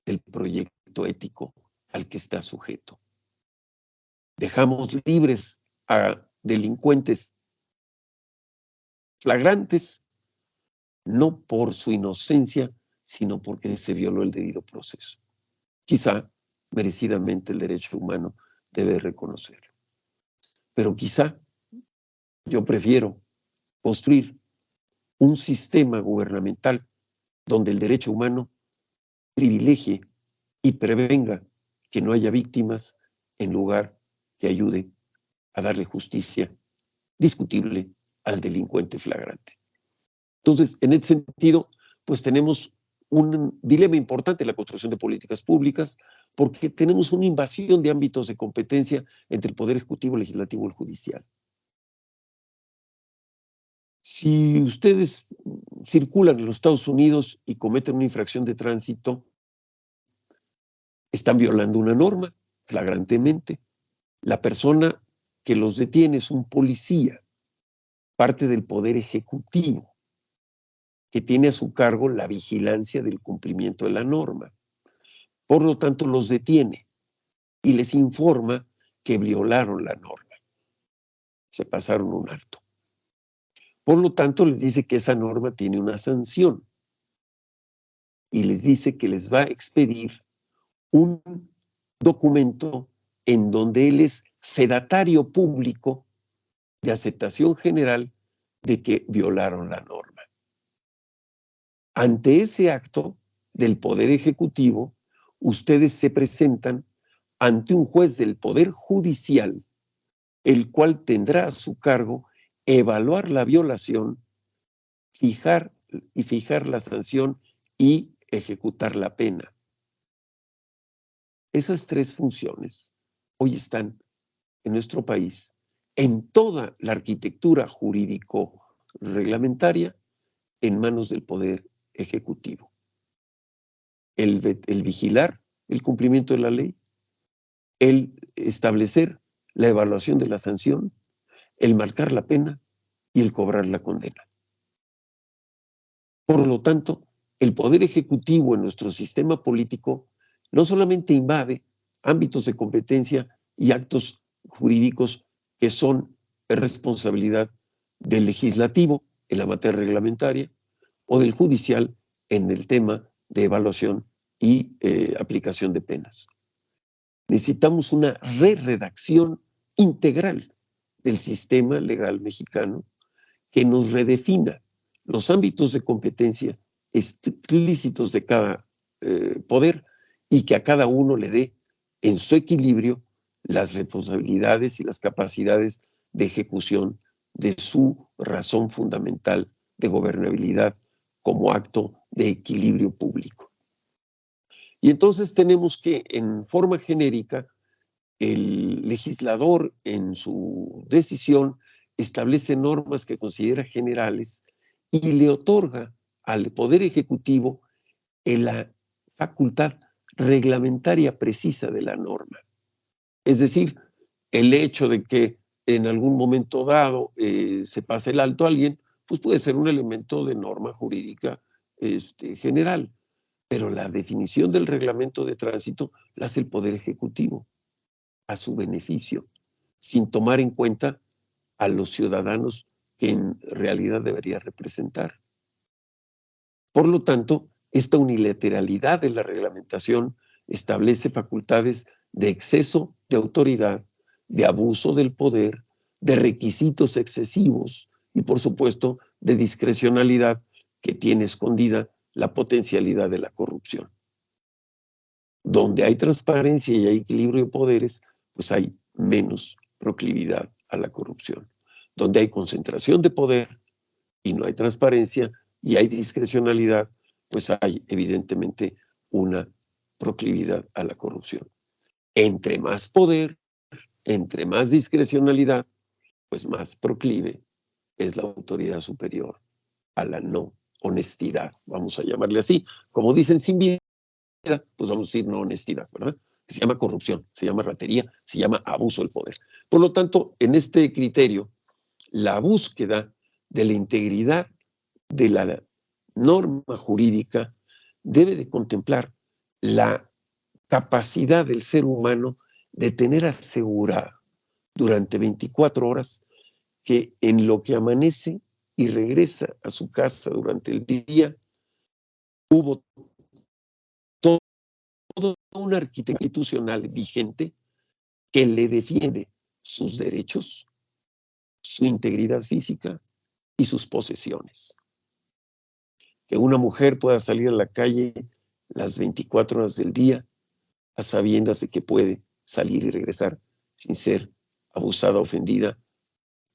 del proyecto ético al que está sujeto. Dejamos libres a delincuentes flagrantes, no por su inocencia, sino porque se violó el debido proceso. Quizá merecidamente el derecho humano debe reconocerlo. Pero quizá yo prefiero construir un sistema gubernamental donde el derecho humano privilegie y prevenga que no haya víctimas en lugar que ayude a darle justicia discutible al delincuente flagrante. Entonces, en ese sentido, pues tenemos un dilema importante en la construcción de políticas públicas porque tenemos una invasión de ámbitos de competencia entre el Poder Ejecutivo, Legislativo y el Judicial. Si ustedes circulan en los Estados Unidos y cometen una infracción de tránsito, están violando una norma flagrantemente. La persona que los detiene es un policía, parte del Poder Ejecutivo, que tiene a su cargo la vigilancia del cumplimiento de la norma. Por lo tanto, los detiene y les informa que violaron la norma. Se pasaron un alto. Por lo tanto, les dice que esa norma tiene una sanción. y les dice que les va a expedir un documento en donde él es fedatario público de aceptación general de que violaron la norma. Ante ese acto del Poder Ejecutivo, ustedes se presentan ante un juez del Poder Judicial, el cual tendrá a su cargo evaluar la violación, fijar la sanción y ejecutar la pena. Esas tres funciones hoy están en nuestro país, en toda la arquitectura jurídico-reglamentaria, en manos del Poder Ejecutivo. El vigilar el cumplimiento de la ley, el establecer la evaluación de la sanción, el marcar la pena y el cobrar la condena. Por lo tanto, el Poder Ejecutivo en nuestro sistema político no solamente invade ámbitos de competencia y actos jurídicos que son responsabilidad del legislativo en la materia reglamentaria o del judicial en el tema de evaluación y aplicación de penas. Necesitamos una redacción integral del sistema legal mexicano que nos redefina los ámbitos de competencia explícitos de cada poder y que a cada uno le dé en su equilibrio las responsabilidades y las capacidades de ejecución de su razón fundamental de gobernabilidad como acto de equilibrio público. Y entonces tenemos que, en forma genérica, el legislador en su decisión establece normas que considera generales y le otorga al Poder Ejecutivo la facultad reglamentaria precisa de la norma. Es decir, el hecho de que en algún momento dado se pase el alto a alguien, pues puede ser un elemento de norma jurídica general, pero la definición del reglamento de tránsito la hace el Poder Ejecutivo a su beneficio, sin tomar en cuenta a los ciudadanos que en realidad debería representar. Por lo tanto, esta unilateralidad de la reglamentación establece facultades de exceso de autoridad, de abuso del poder, de requisitos excesivos y, por supuesto, de discrecionalidad que tiene escondida la potencialidad de la corrupción. Donde hay transparencia y hay equilibrio de poderes, pues hay menos proclividad a la corrupción. Donde hay concentración de poder y no hay transparencia y hay discrecionalidad, pues hay evidentemente una proclividad a la corrupción. Entre más poder, entre más discrecionalidad, pues más proclive es la autoridad superior a la no honestidad, vamos a llamarle así. Como dicen sin vida, pues vamos a decir no honestidad, ¿verdad? Se llama corrupción, se llama ratería, se llama abuso del poder. Por lo tanto, en este criterio, la búsqueda de la integridad de la norma jurídica debe de contemplar la capacidad del ser humano de tener asegurada durante 24 horas que en lo que amanece y regresa a su casa durante el día, hubo toda una arquitectura institucional vigente que le defiende sus derechos, su integridad física y sus posesiones. Que una mujer pueda salir a la calle las 24 horas del día a sabiendas de que puede salir y regresar sin ser abusada, ofendida,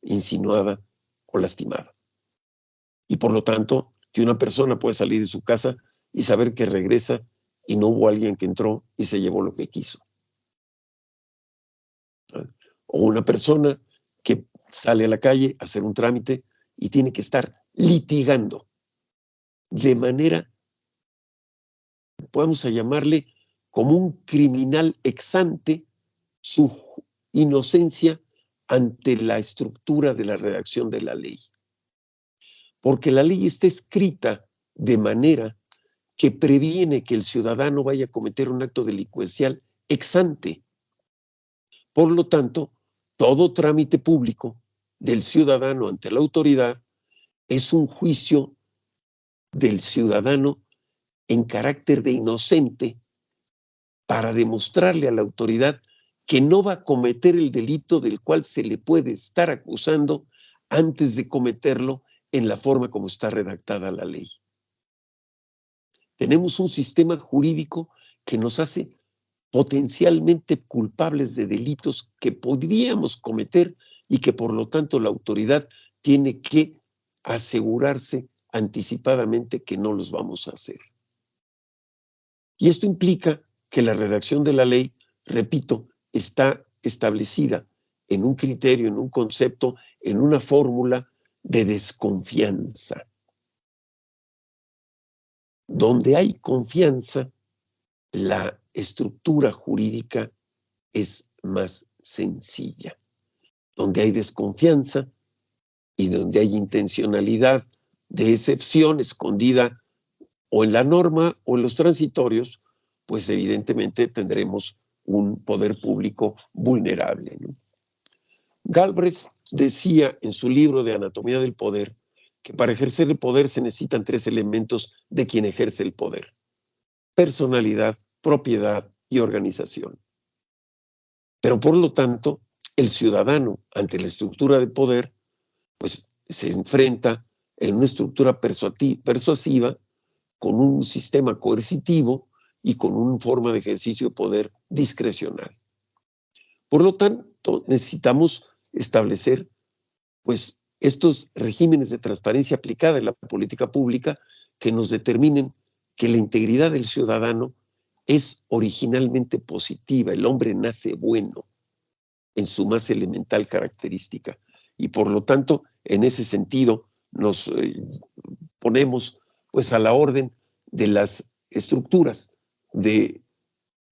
insinuada o lastimada. Y por lo tanto, que una persona puede salir de su casa y saber que regresa y no hubo alguien que entró y se llevó lo que quiso. O una persona que sale a la calle a hacer un trámite y tiene que estar litigando de manera, podemos llamarle como un criminal ex ante su inocencia ante la estructura de la redacción de la ley. Porque la ley está escrita de manera que previene que el ciudadano vaya a cometer un acto delincuencial ex ante. Por lo tanto, todo trámite público del ciudadano ante la autoridad es un juicio del ciudadano en carácter de inocente para demostrarle a la autoridad que no va a cometer el delito del cual se le puede estar acusando antes de cometerlo en la forma como está redactada la ley. Tenemos un sistema jurídico que nos hace potencialmente culpables de delitos que podríamos cometer y que por lo tanto la autoridad tiene que asegurarse anticipadamente que no los vamos a hacer. Y esto implica que la redacción de la ley, repito, está establecida en un criterio, en un concepto, en una fórmula de desconfianza. Donde hay confianza, la estructura jurídica es más sencilla. Donde hay desconfianza y donde hay intencionalidad de excepción escondida o en la norma o en los transitorios, pues evidentemente tendremos un poder público vulnerable, ¿no? Galbraith decía en su libro de Anatomía del Poder que para ejercer el poder se necesitan 3 elementos de quien ejerce el poder: personalidad, propiedad y organización. Pero por lo tanto, el ciudadano ante la estructura de poder, pues se enfrenta en una estructura persuasiva con un sistema coercitivo y con una forma de ejercicio de poder discrecional. Por lo tanto, necesitamos establecer, pues, estos regímenes de transparencia aplicada en la política pública que nos determinen que la integridad del ciudadano es originalmente positiva. El hombre nace bueno en su más elemental característica. Y por lo tanto, en ese sentido, nos ponemos pues a la orden de las estructuras de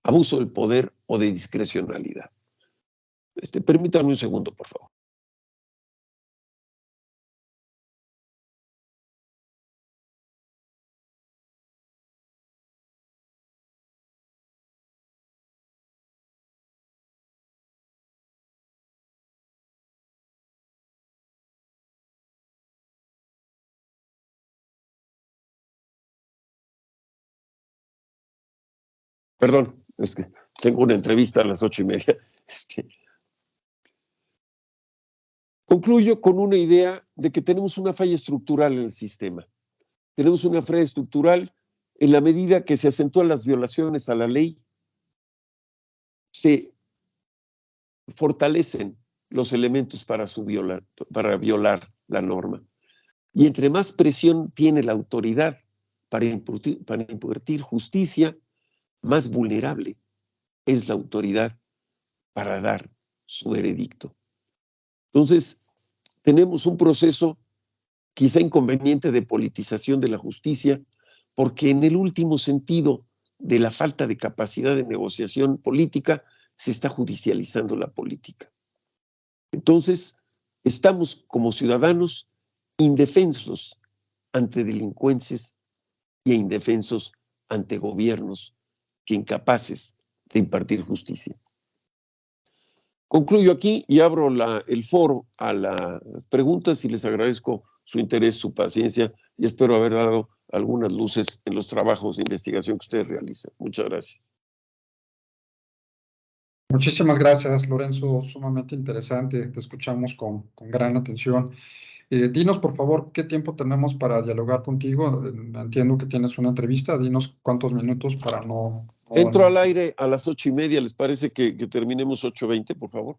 abuso del poder o de discrecionalidad. Permítanme un segundo, por favor. Perdón, es que tengo una entrevista a las 8:30. Concluyo con una idea de que tenemos una falla estructural en el sistema. Tenemos una falla estructural en la medida que se acentúan las violaciones a la ley, se fortalecen los elementos para violar la norma. Y entre más presión tiene la autoridad para impartir justicia, más vulnerable es la autoridad para dar su veredicto. Entonces, tenemos un proceso quizá inconveniente de politización de la justicia, porque en el último sentido de la falta de capacidad de negociación política, se está judicializando la política. Entonces, estamos como ciudadanos indefensos ante delincuencias e indefensos ante gobiernos que incapaces de impartir justicia. Concluyo aquí y abro el foro a las preguntas y les agradezco su interés, su paciencia y espero haber dado algunas luces en los trabajos de investigación que ustedes realizan. Muchas gracias. Muchísimas gracias, Lorenzo, sumamente interesante, te escuchamos con gran atención. Dinos, por favor, ¿qué tiempo tenemos para dialogar contigo? Entiendo que tienes una entrevista, dinos cuántos minutos para no... Entro al aire a las 8:30, ¿les parece que terminemos 8:20, por favor?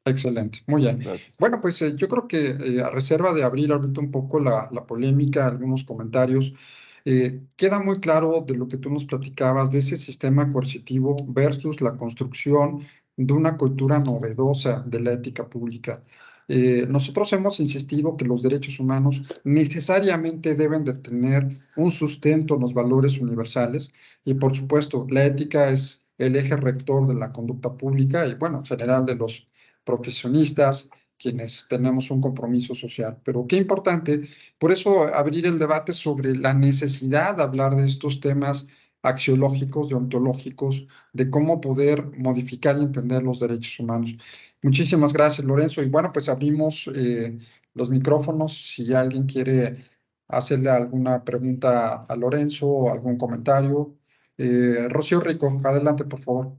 Excelente, muy bien. Gracias. Bueno, pues yo creo que a reserva de abrir ahorita un poco la polémica, algunos comentarios, queda muy claro de lo que tú nos platicabas de ese sistema coercitivo versus la construcción de una cultura novedosa de la ética pública. Nosotros hemos insistido que los derechos humanos necesariamente deben de tener un sustento en los valores universales y, por supuesto, la ética es el eje rector de la conducta pública y, bueno, en general de los profesionistas, quienes tenemos un compromiso social. Pero qué importante, por eso abrir el debate sobre la necesidad de hablar de estos temas axiológicos, deontológicos, de cómo poder modificar y entender los derechos humanos. Muchísimas gracias, Lorenzo. Y bueno, pues abrimos los micrófonos si alguien quiere hacerle alguna pregunta a Lorenzo o algún comentario. Rocío Rico, adelante, por favor.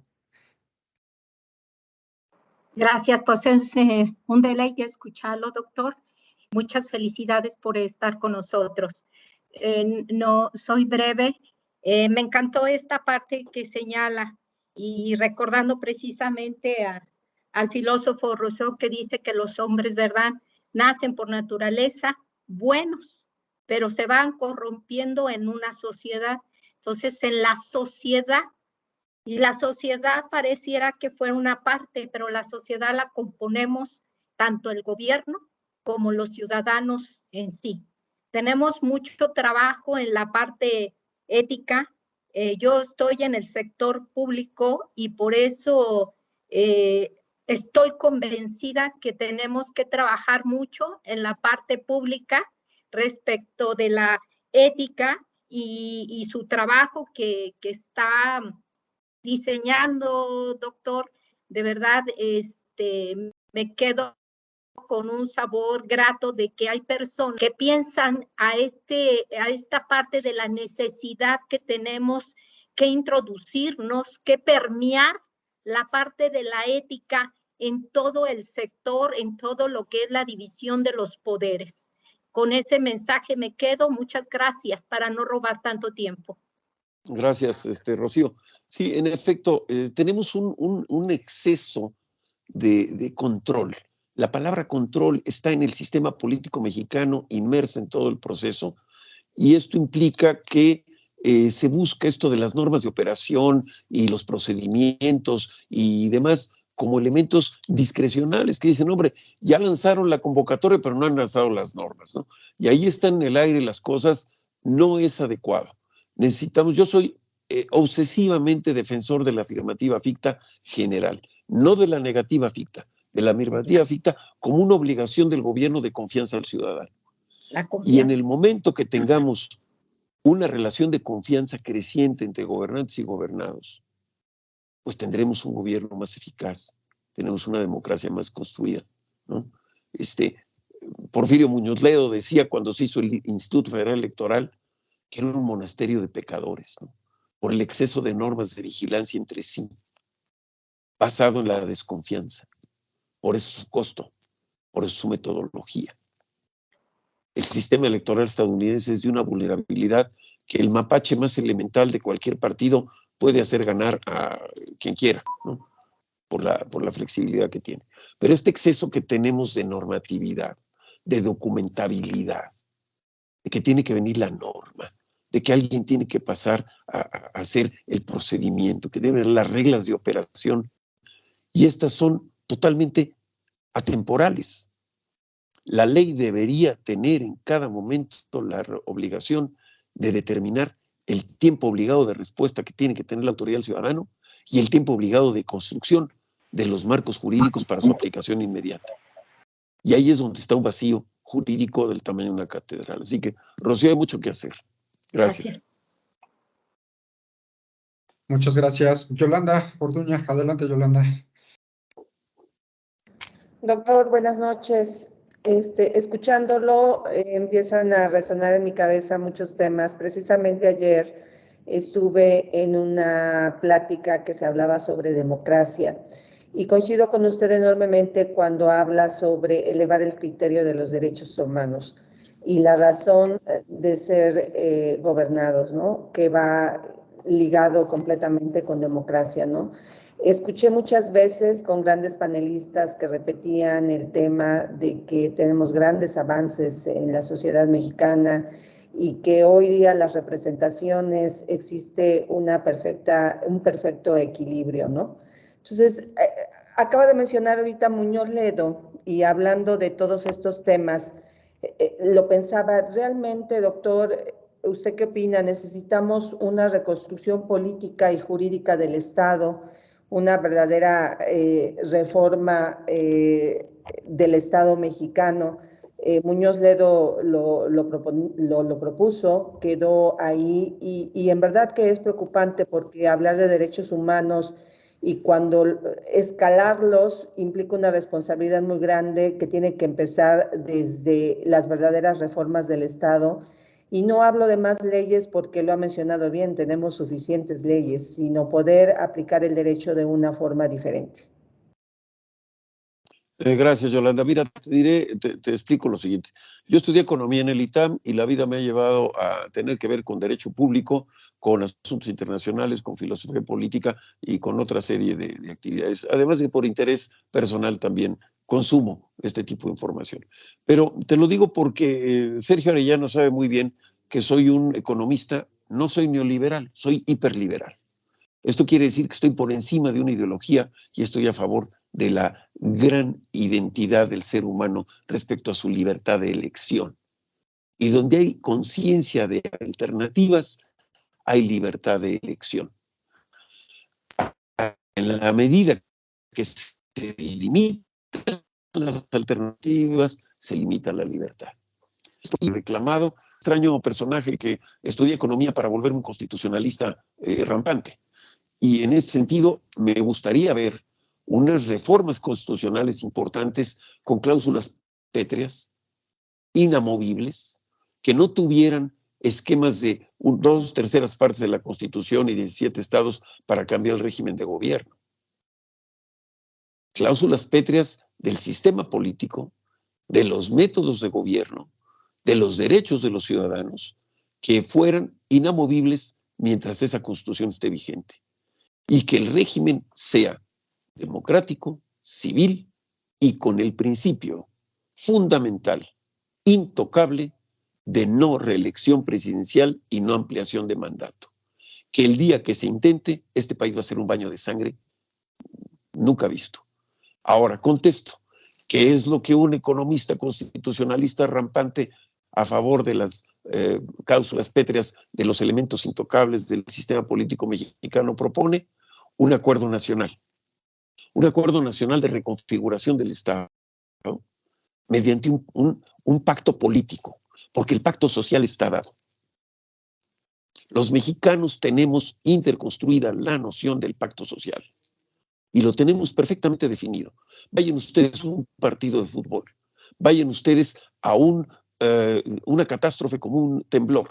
Gracias, pues es un deleite escucharlo, doctor. Muchas felicidades por estar con nosotros. No soy breve. Me encantó esta parte que señala y recordando precisamente al filósofo Rousseau que dice que los hombres, ¿verdad?, nacen por naturaleza buenos, pero se van corrompiendo en una sociedad. Entonces, en la sociedad, y la sociedad pareciera que fuera una parte, pero la sociedad la componemos tanto el gobierno como los ciudadanos en sí. Tenemos mucho trabajo en la parte ética. Yo estoy en el sector público y por eso estoy convencida que tenemos que trabajar mucho en la parte pública respecto de la ética y su trabajo que está diseñando, doctor. De verdad, me quedo con un sabor grato de que hay personas que piensan a esta parte de la necesidad que tenemos que introducirnos, que permear la parte de la ética en todo el sector, en todo lo que es la división de los poderes. Con ese mensaje me quedo. Muchas gracias para no robar tanto tiempo. Gracias, Rocío. Sí, en efecto, tenemos un exceso de control. La palabra control está en el sistema político mexicano, inmersa en todo el proceso, y esto implica que se busca esto de las normas de operación y los procedimientos y demás como elementos discrecionales que dicen, hombre, ya lanzaron la convocatoria, pero no han lanzado las normas, ¿no? Y ahí están en el aire las cosas, no es adecuado. Necesitamos, yo soy obsesivamente defensor de la afirmativa ficta general, no de la negativa ficta, de la afirmativa ficta como una obligación del gobierno de confianza al ciudadano. Y en el momento que tengamos una relación de confianza creciente entre gobernantes y gobernados, pues tendremos un gobierno más eficaz, tenemos una democracia más construida, ¿no? Porfirio Muñoz Ledo decía cuando se hizo el Instituto Federal Electoral que era un monasterio de pecadores, ¿no?, por el exceso de normas de vigilancia entre sí, basado en la desconfianza. Por eso su costo, por eso su metodología. El sistema electoral estadounidense es de una vulnerabilidad que el mapache más elemental de cualquier partido puede hacer ganar a quien quiera, ¿no?, por la flexibilidad que tiene. Pero este exceso que tenemos de normatividad, de documentabilidad, de que tiene que venir la norma, de que alguien tiene que pasar a hacer el procedimiento, que deben haber las reglas de operación, y estas son totalmente atemporales. La ley debería tener en cada momento la obligación de determinar el tiempo obligado de respuesta que tiene que tener la autoridad del ciudadano y el tiempo obligado de construcción de los marcos jurídicos para su aplicación inmediata. Y ahí es donde está un vacío jurídico del tamaño de una catedral. Así que, Rocío, hay mucho que hacer. Gracias. Muchas gracias. Yolanda Orduña, adelante, Yolanda. Doctor, buenas noches. Escuchándolo, empiezan a resonar en mi cabeza muchos temas. Precisamente ayer estuve en una plática que se hablaba sobre democracia y coincido con usted enormemente cuando habla sobre elevar el criterio de los derechos humanos y la razón de ser gobernados, ¿no?, que va ligado completamente con democracia, ¿no? Escuché muchas veces con grandes panelistas que repetían el tema de que tenemos grandes avances en la sociedad mexicana y que hoy día las representaciones existe un perfecto equilibrio, ¿no? Entonces, acaba de mencionar ahorita Muñoz Ledo y hablando de todos estos temas, lo pensaba, realmente, doctor, ¿usted qué opina? ¿Necesitamos una reconstrucción política y jurídica del Estado, una verdadera reforma del Estado mexicano? Muñoz Ledo lo propuso, quedó ahí y en verdad que es preocupante porque hablar de derechos humanos y cuando escalarlos implica una responsabilidad muy grande que tiene que empezar desde las verdaderas reformas del Estado. Y no hablo de más leyes porque lo ha mencionado bien, tenemos suficientes leyes, sino poder aplicar el derecho de una forma diferente. Gracias, Yolanda. Mira, te explico lo siguiente. Yo estudié economía en el ITAM y la vida me ha llevado a tener que ver con derecho público, con asuntos internacionales, con filosofía política y con otra serie de actividades. Además de por interés personal también consumo este tipo de información. Pero te lo digo porque Sergio Arellano sabe muy bien que soy un economista, no soy neoliberal, soy hiperliberal. Esto quiere decir que estoy por encima de una ideología y estoy a favor de la gran identidad del ser humano respecto a su libertad de elección. Y donde hay conciencia de alternativas, hay libertad de elección. En la medida que se limitan las alternativas, se limita la libertad. Estoy reclamado, extraño personaje que estudia economía para volverme un constitucionalista rampante. Y en ese sentido, me gustaría ver unas reformas constitucionales importantes con cláusulas pétreas, inamovibles, que no tuvieran esquemas de 2/3 partes de la Constitución y 17 estados para cambiar el régimen de gobierno. Cláusulas pétreas del sistema político, de los métodos de gobierno, de los derechos de los ciudadanos, que fueran inamovibles mientras esa Constitución esté vigente. Y que el régimen sea democrático, civil y con el principio fundamental, intocable, de no reelección presidencial y no ampliación de mandato. Que el día que se intente, este país va a ser un baño de sangre nunca visto. Ahora contesto, ¿qué es lo que un economista constitucionalista rampante a favor de las cláusulas pétreas de los elementos intocables del sistema político mexicano propone? Un acuerdo nacional de reconfiguración del Estado mediante un pacto político, porque el pacto social está dado. Los mexicanos tenemos interconstruida la noción del pacto social y lo tenemos perfectamente definido. Vayan ustedes a un partido de fútbol, vayan ustedes a una catástrofe como un temblor,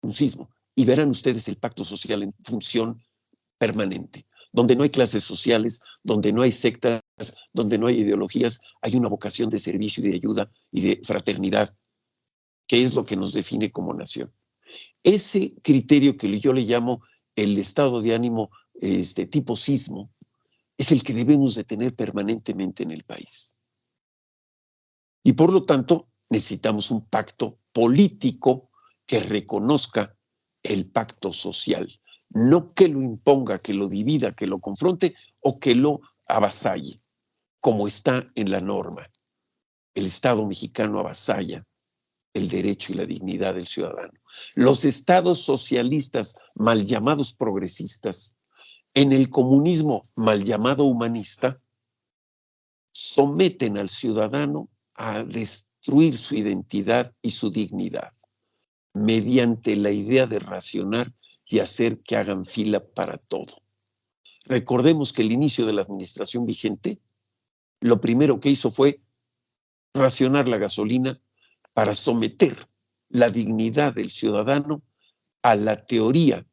un sismo, y verán ustedes el pacto social en función permanente, donde no hay clases sociales, donde no hay sectas, donde no hay ideologías, hay una vocación de servicio y de ayuda y de fraternidad, que es lo que nos define como nación. Ese criterio que yo le llamo el estado de ánimo tipo sismo, es el que debemos de tener permanentemente en el país. Y por lo tanto, necesitamos un pacto político que reconozca el pacto social. No que lo imponga, que lo divida, que lo confronte o que lo avasalle, como está en la norma. El Estado mexicano avasalla el derecho y la dignidad del ciudadano. Los estados socialistas, mal llamados progresistas, en el comunismo mal llamado humanista, someten al ciudadano a destruir su identidad y su dignidad mediante la idea de racionar y hacer que hagan fila para todo. Recordemos que el inicio de la administración vigente, lo primero que hizo fue racionar la gasolina para someter la dignidad del ciudadano a la teoría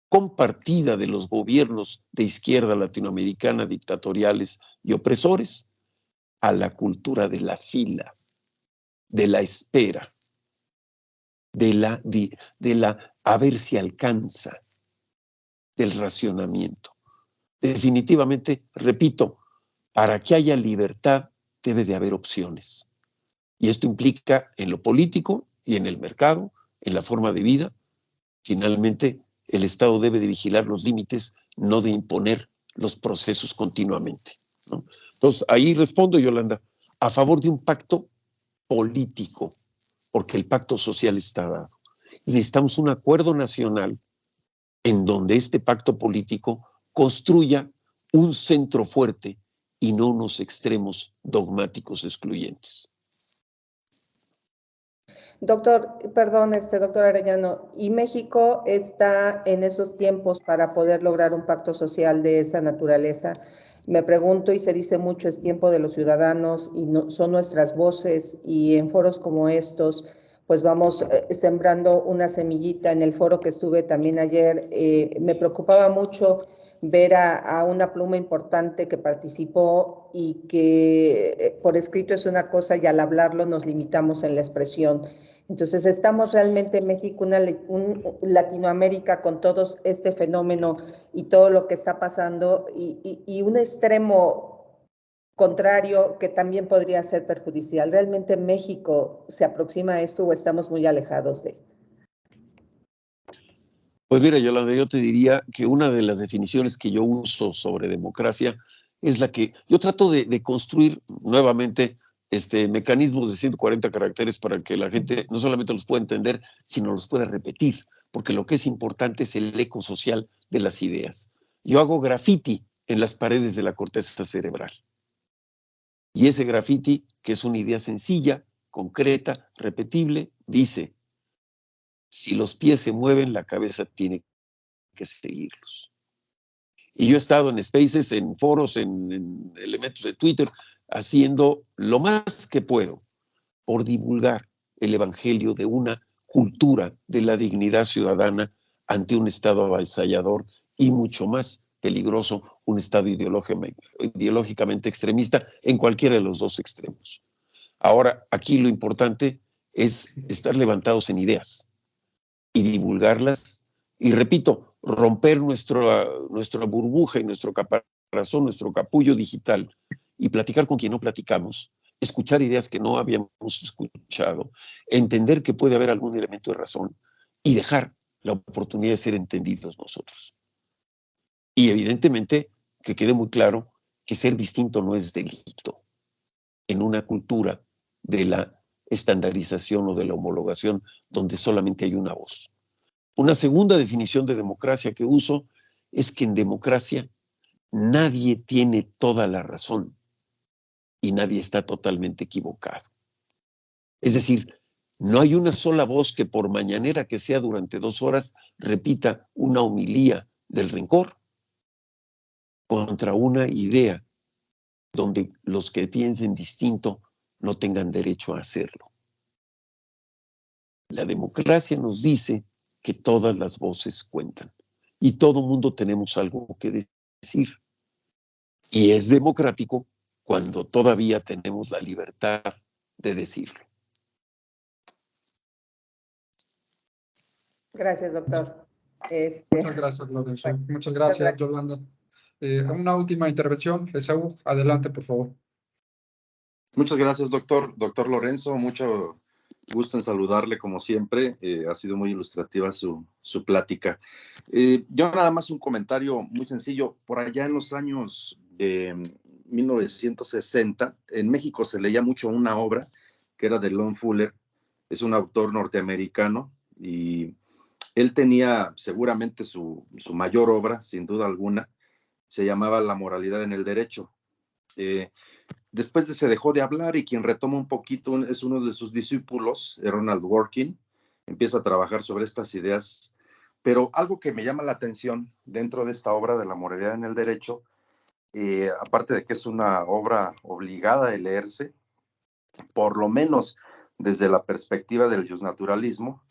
compartida de los gobiernos de izquierda latinoamericana dictatoriales y opresores, a la cultura de la fila, de la espera, de la a ver si alcanza, del racionamiento. Definitivamente, repito, para que haya libertad debe de haber opciones. Y esto implica en lo político y en el mercado, en la forma de vida. Finalmente, el Estado debe de vigilar los límites, no de imponer los procesos continuamente, ¿no? Entonces, ahí respondo, Yolanda, a favor de un pacto político, porque el pacto social está dado. Y necesitamos un acuerdo nacional en donde este pacto político construya un centro fuerte y no unos extremos dogmáticos excluyentes. Doctor, perdón, doctor Arellano, ¿y México está en esos tiempos para poder lograr un pacto social de esa naturaleza? Me pregunto, y se dice mucho, es tiempo de los ciudadanos y no, son nuestras voces, y en foros como estos, pues vamos sembrando una semillita. En el foro que estuve también ayer, me preocupaba mucho ver a una pluma importante que participó y que por escrito es una cosa y al hablarlo nos limitamos en la expresión. Entonces, estamos realmente en México, Latinoamérica, con todo este fenómeno y todo lo que está pasando, y un extremo contrario que también podría ser perjudicial. ¿Realmente México se aproxima a esto o estamos muy alejados de? Pues mira, Yolanda, yo te diría que una de las definiciones que yo uso sobre democracia es la que yo trato de construir nuevamente mecanismos de 140 caracteres para que la gente no solamente los pueda entender, sino los pueda repetir, porque lo que es importante es el eco social de las ideas. Yo hago graffiti en las paredes de la corteza cerebral. Y ese graffiti, que es una idea sencilla, concreta, repetible, dice: si los pies se mueven, la cabeza tiene que seguirlos. Y yo he estado en spaces, en foros, en elementos de Twitter, haciendo lo más que puedo por divulgar el evangelio de una cultura de la dignidad ciudadana ante un Estado avasallador y mucho más peligroso, un Estado ideológicamente extremista en cualquiera de los dos extremos. Ahora, aquí lo importante es estar levantados en ideas y divulgarlas. Y repito, romper nuestra burbuja y nuestro caparazón, nuestro capullo digital, y platicar con quien no platicamos, escuchar ideas que no habíamos escuchado, entender que puede haber algún elemento de razón y dejar la oportunidad de ser entendidos nosotros. Y evidentemente que quede muy claro que ser distinto no es delito en una cultura de la estandarización o de la homologación donde solamente hay una voz. Una segunda definición de democracia que uso es que en democracia nadie tiene toda la razón y nadie está totalmente equivocado. Es decir, no hay una sola voz que, por mañanera que sea durante 2 horas, repita una homilía del rencor contra una idea donde los que piensen distinto no tengan derecho a hacerlo. La democracia nos dice que todas las voces cuentan y todo mundo tenemos algo que decir. Y es democrático cuando todavía tenemos la libertad de decirlo. Gracias, doctor. Muchas gracias, Lorenzo. Muchas gracias, Yolanda. Una última intervención. Esaú, adelante, por favor. Muchas gracias, doctor. Doctor Lorenzo, mucho gusto en saludarle como siempre. Ha sido muy ilustrativa su plática. Yo nada más un comentario muy sencillo. Por allá en los años de 1960, en México se leía mucho una obra que era de Lon Fuller. Es un autor norteamericano y él tenía seguramente su mayor obra, sin duda alguna. Se llamaba La moralidad en el derecho. Después se dejó de hablar y quien retoma un poquito es uno de sus discípulos, Ronald Dworkin. Empieza a trabajar sobre estas ideas, pero algo que me llama la atención dentro de esta obra de la moralidad en el derecho, aparte de que es una obra obligada de leerse, por lo menos desde la perspectiva del justnaturalismo,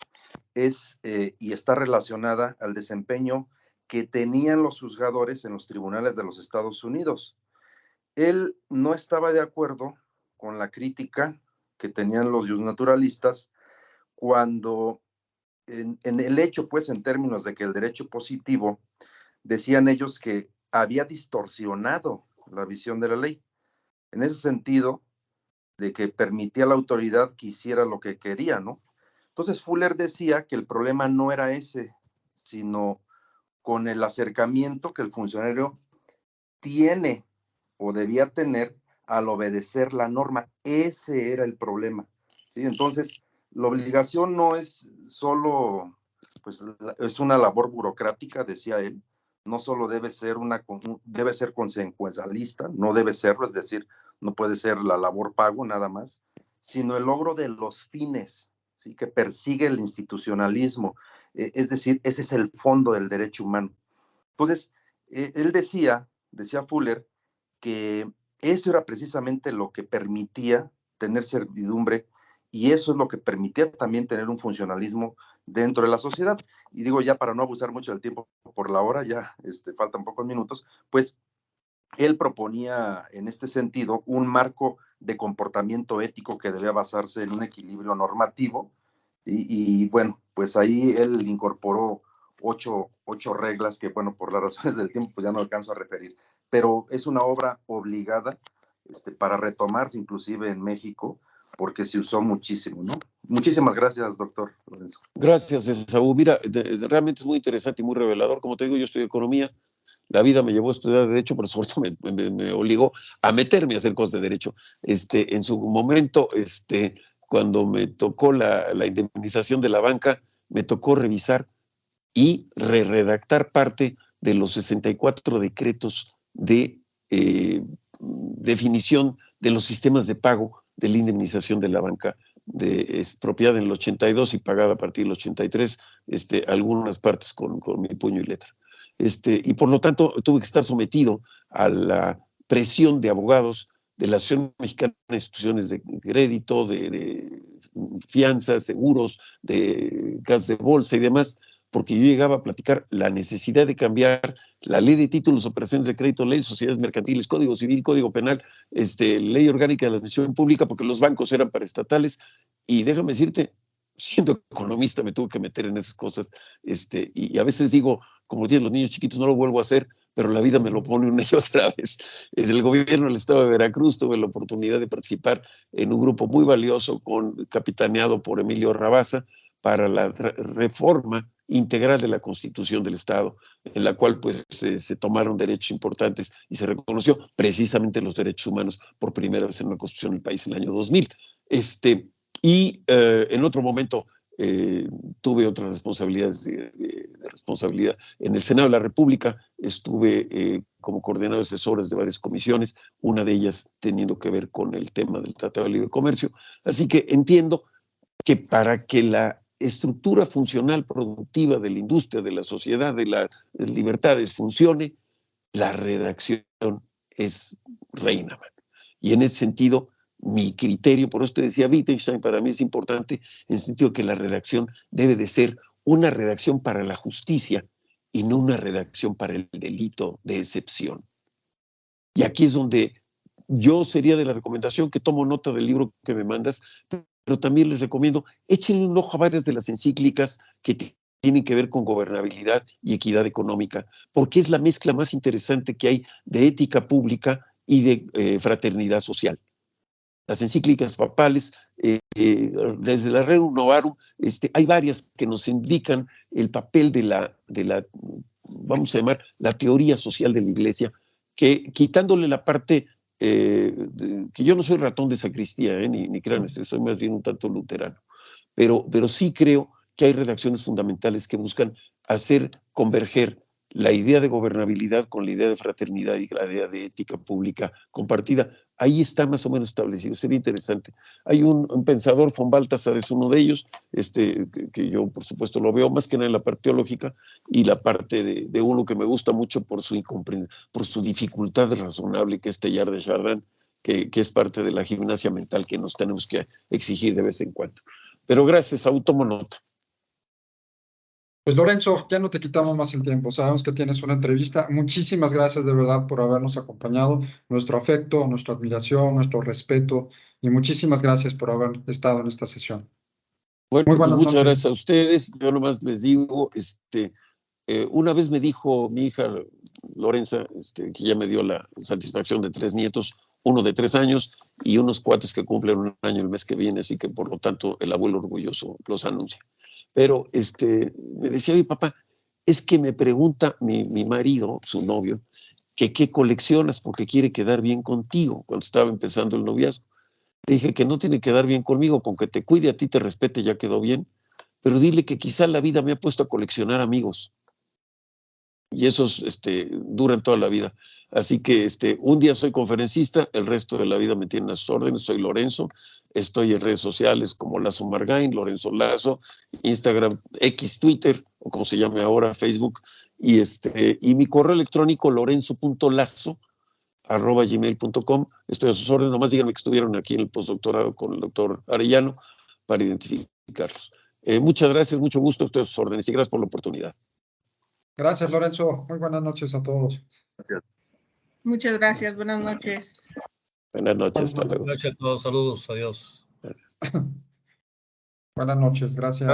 es y está relacionada al desempeño que tenían los juzgadores en los tribunales de los Estados Unidos. Él no estaba de acuerdo con la crítica que tenían los justnaturalistas cuando en el hecho, pues en términos de que el derecho positivo, decían ellos que había distorsionado la visión de la ley. En ese sentido, de que permitía a la autoridad que hiciera lo que quería, ¿no? Entonces Fuller decía que el problema no era ese, sino con el acercamiento que el funcionario tiene o debía tener al obedecer la norma. Ese era el problema, ¿sí? Entonces, la obligación no es solo, pues, es una labor burocrática, decía él, no solo debe ser consecuencialista, no debe serlo, es decir, no puede ser la labor pago nada más, sino el logro de los fines, ¿sí? Que persigue el institucionalismo. Es decir, ese es el fondo del derecho humano. Entonces, él decía Fuller, que eso era precisamente lo que permitía tener servidumbre y eso es lo que permitía también tener un funcionalismo dentro de la sociedad. Y digo, ya para no abusar mucho del tiempo por la hora, ya faltan pocos minutos, pues él proponía en este sentido un marco de comportamiento ético que debía basarse en un equilibrio normativo y bueno, pues ahí él incorporó ocho reglas que, bueno, por las razones del tiempo pues ya no alcanzo a referir, pero es una obra obligada para retomarse inclusive en México, porque se usó muchísimo, ¿no? Muchísimas gracias, doctor Lorenzo. Gracias, Esaú. Mira, realmente es muy interesante y muy revelador. Como te digo, yo estudié economía, la vida me llevó a estudiar derecho, pero sobre todo me obligó a meterme a hacer cosas de derecho. En su momento, cuando me tocó la indemnización de la banca, me tocó revisar y redactar parte de los 64 decretos de definición de los sistemas de pago de la indemnización de la banca, expropiada en el 82 y pagada a partir del 83, algunas partes con mi puño y letra. Y por lo tanto tuve que estar sometido a la presión de abogados de la Asociación Mexicana de Instituciones de Crédito, de fianzas, seguros, de gas de bolsa y demás, porque yo llegaba a platicar la necesidad de cambiar la ley de títulos, operaciones de crédito, ley de sociedades mercantiles, código civil, código penal, ley orgánica de la administración pública, porque los bancos eran paraestatales, y déjame decirte, siendo economista me tuve que meter en esas cosas, y a veces digo, como dicen los niños chiquitos, no lo vuelvo a hacer, pero la vida me lo pone una y otra vez. Desde el gobierno del estado de Veracruz tuve la oportunidad de participar en un grupo muy valioso capitaneado por Emilio Rabasa para la reforma integral de la Constitución del Estado, en la cual pues se tomaron derechos importantes y se reconoció precisamente los derechos humanos por primera vez en una Constitución del país en el año 2000. En otro momento tuve otras responsabilidades de responsabilidad. En el Senado de la República estuve como coordinador de asesores de varias comisiones, una de ellas teniendo que ver con el tema del Tratado de Libre Comercio. Así que entiendo que para que la estructura funcional productiva de la industria, de la sociedad, de las libertades funcione, la redacción es reina, man. Y en ese sentido, mi criterio, por eso te decía, Wittgenstein para mí es importante, en el sentido que la redacción debe de ser una redacción para la justicia y no una redacción para el delito de excepción. Y aquí es donde yo sería de la recomendación, que tomo nota del libro que me mandas, pero también les recomiendo, échenle un ojo a varias de las encíclicas que tienen que ver con gobernabilidad y equidad económica, porque es la mezcla más interesante que hay de ética pública y de fraternidad social. Las encíclicas papales, desde la Rerum Novarum, hay varias que nos indican el papel de la, vamos a llamar, la teoría social de la Iglesia, que quitándole la parte, que yo no soy ratón de sacristía, ni crean, soy más bien un tanto luterano, pero sí creo que hay redacciones fundamentales que buscan hacer converger la idea de gobernabilidad con la idea de fraternidad y la idea de ética pública compartida. Ahí está más o menos establecido, sería interesante. Hay un pensador, von Balthasar es uno de ellos, que yo por supuesto lo veo más que nada en la parte teológica y la parte de uno que me gusta mucho por su dificultad razonable, que es Teilhard de Chardin, que es parte de la gimnasia mental que nos tenemos que exigir de vez en cuando. Pero gracias, tomo nota. Pues Lorenzo, ya no te quitamos más el tiempo, sabemos que tienes una entrevista. Muchísimas gracias de verdad por habernos acompañado, nuestro afecto, nuestra admiración, nuestro respeto y muchísimas gracias por haber estado en esta sesión. Bueno, pues muchas gracias a ustedes. Yo nomás les digo, una vez me dijo mi hija Lorenza, que ya me dio la satisfacción de 3 nietos, uno de 3 años y unos cuates que cumplen 1 año el mes que viene, así que por lo tanto el abuelo orgulloso los anuncia. Pero me decía, oye papá, es que me pregunta mi marido, su novio, que qué coleccionas porque quiere quedar bien contigo cuando estaba empezando el noviazgo. Le dije que no tiene que quedar bien conmigo, con que te cuide, a ti te respete, ya quedó bien, pero dile que quizá la vida me ha puesto a coleccionar amigos y esos duran toda la vida. Así que un día soy conferencista, el resto de la vida me tienen a sus órdenes, soy Lorenzo, Estoy en redes sociales como Lazo Margain, Lorenzo Lazo, Instagram, X, Twitter, o como se llame ahora, Facebook, y mi correo electrónico lorenzo.lazo@gmail.com. Estoy a sus órdenes, nomás díganme que estuvieron aquí en el postdoctorado con el doctor Arellano para identificarlos. Muchas gracias, mucho gusto, estoy a sus órdenes y gracias por la oportunidad. Gracias, Lorenzo. Muy buenas noches a todos. Gracias. Muchas gracias. Buenas noches. Buenas noches, hasta luego. Buenas noches a todos, saludos, adiós. Buenas noches, gracias.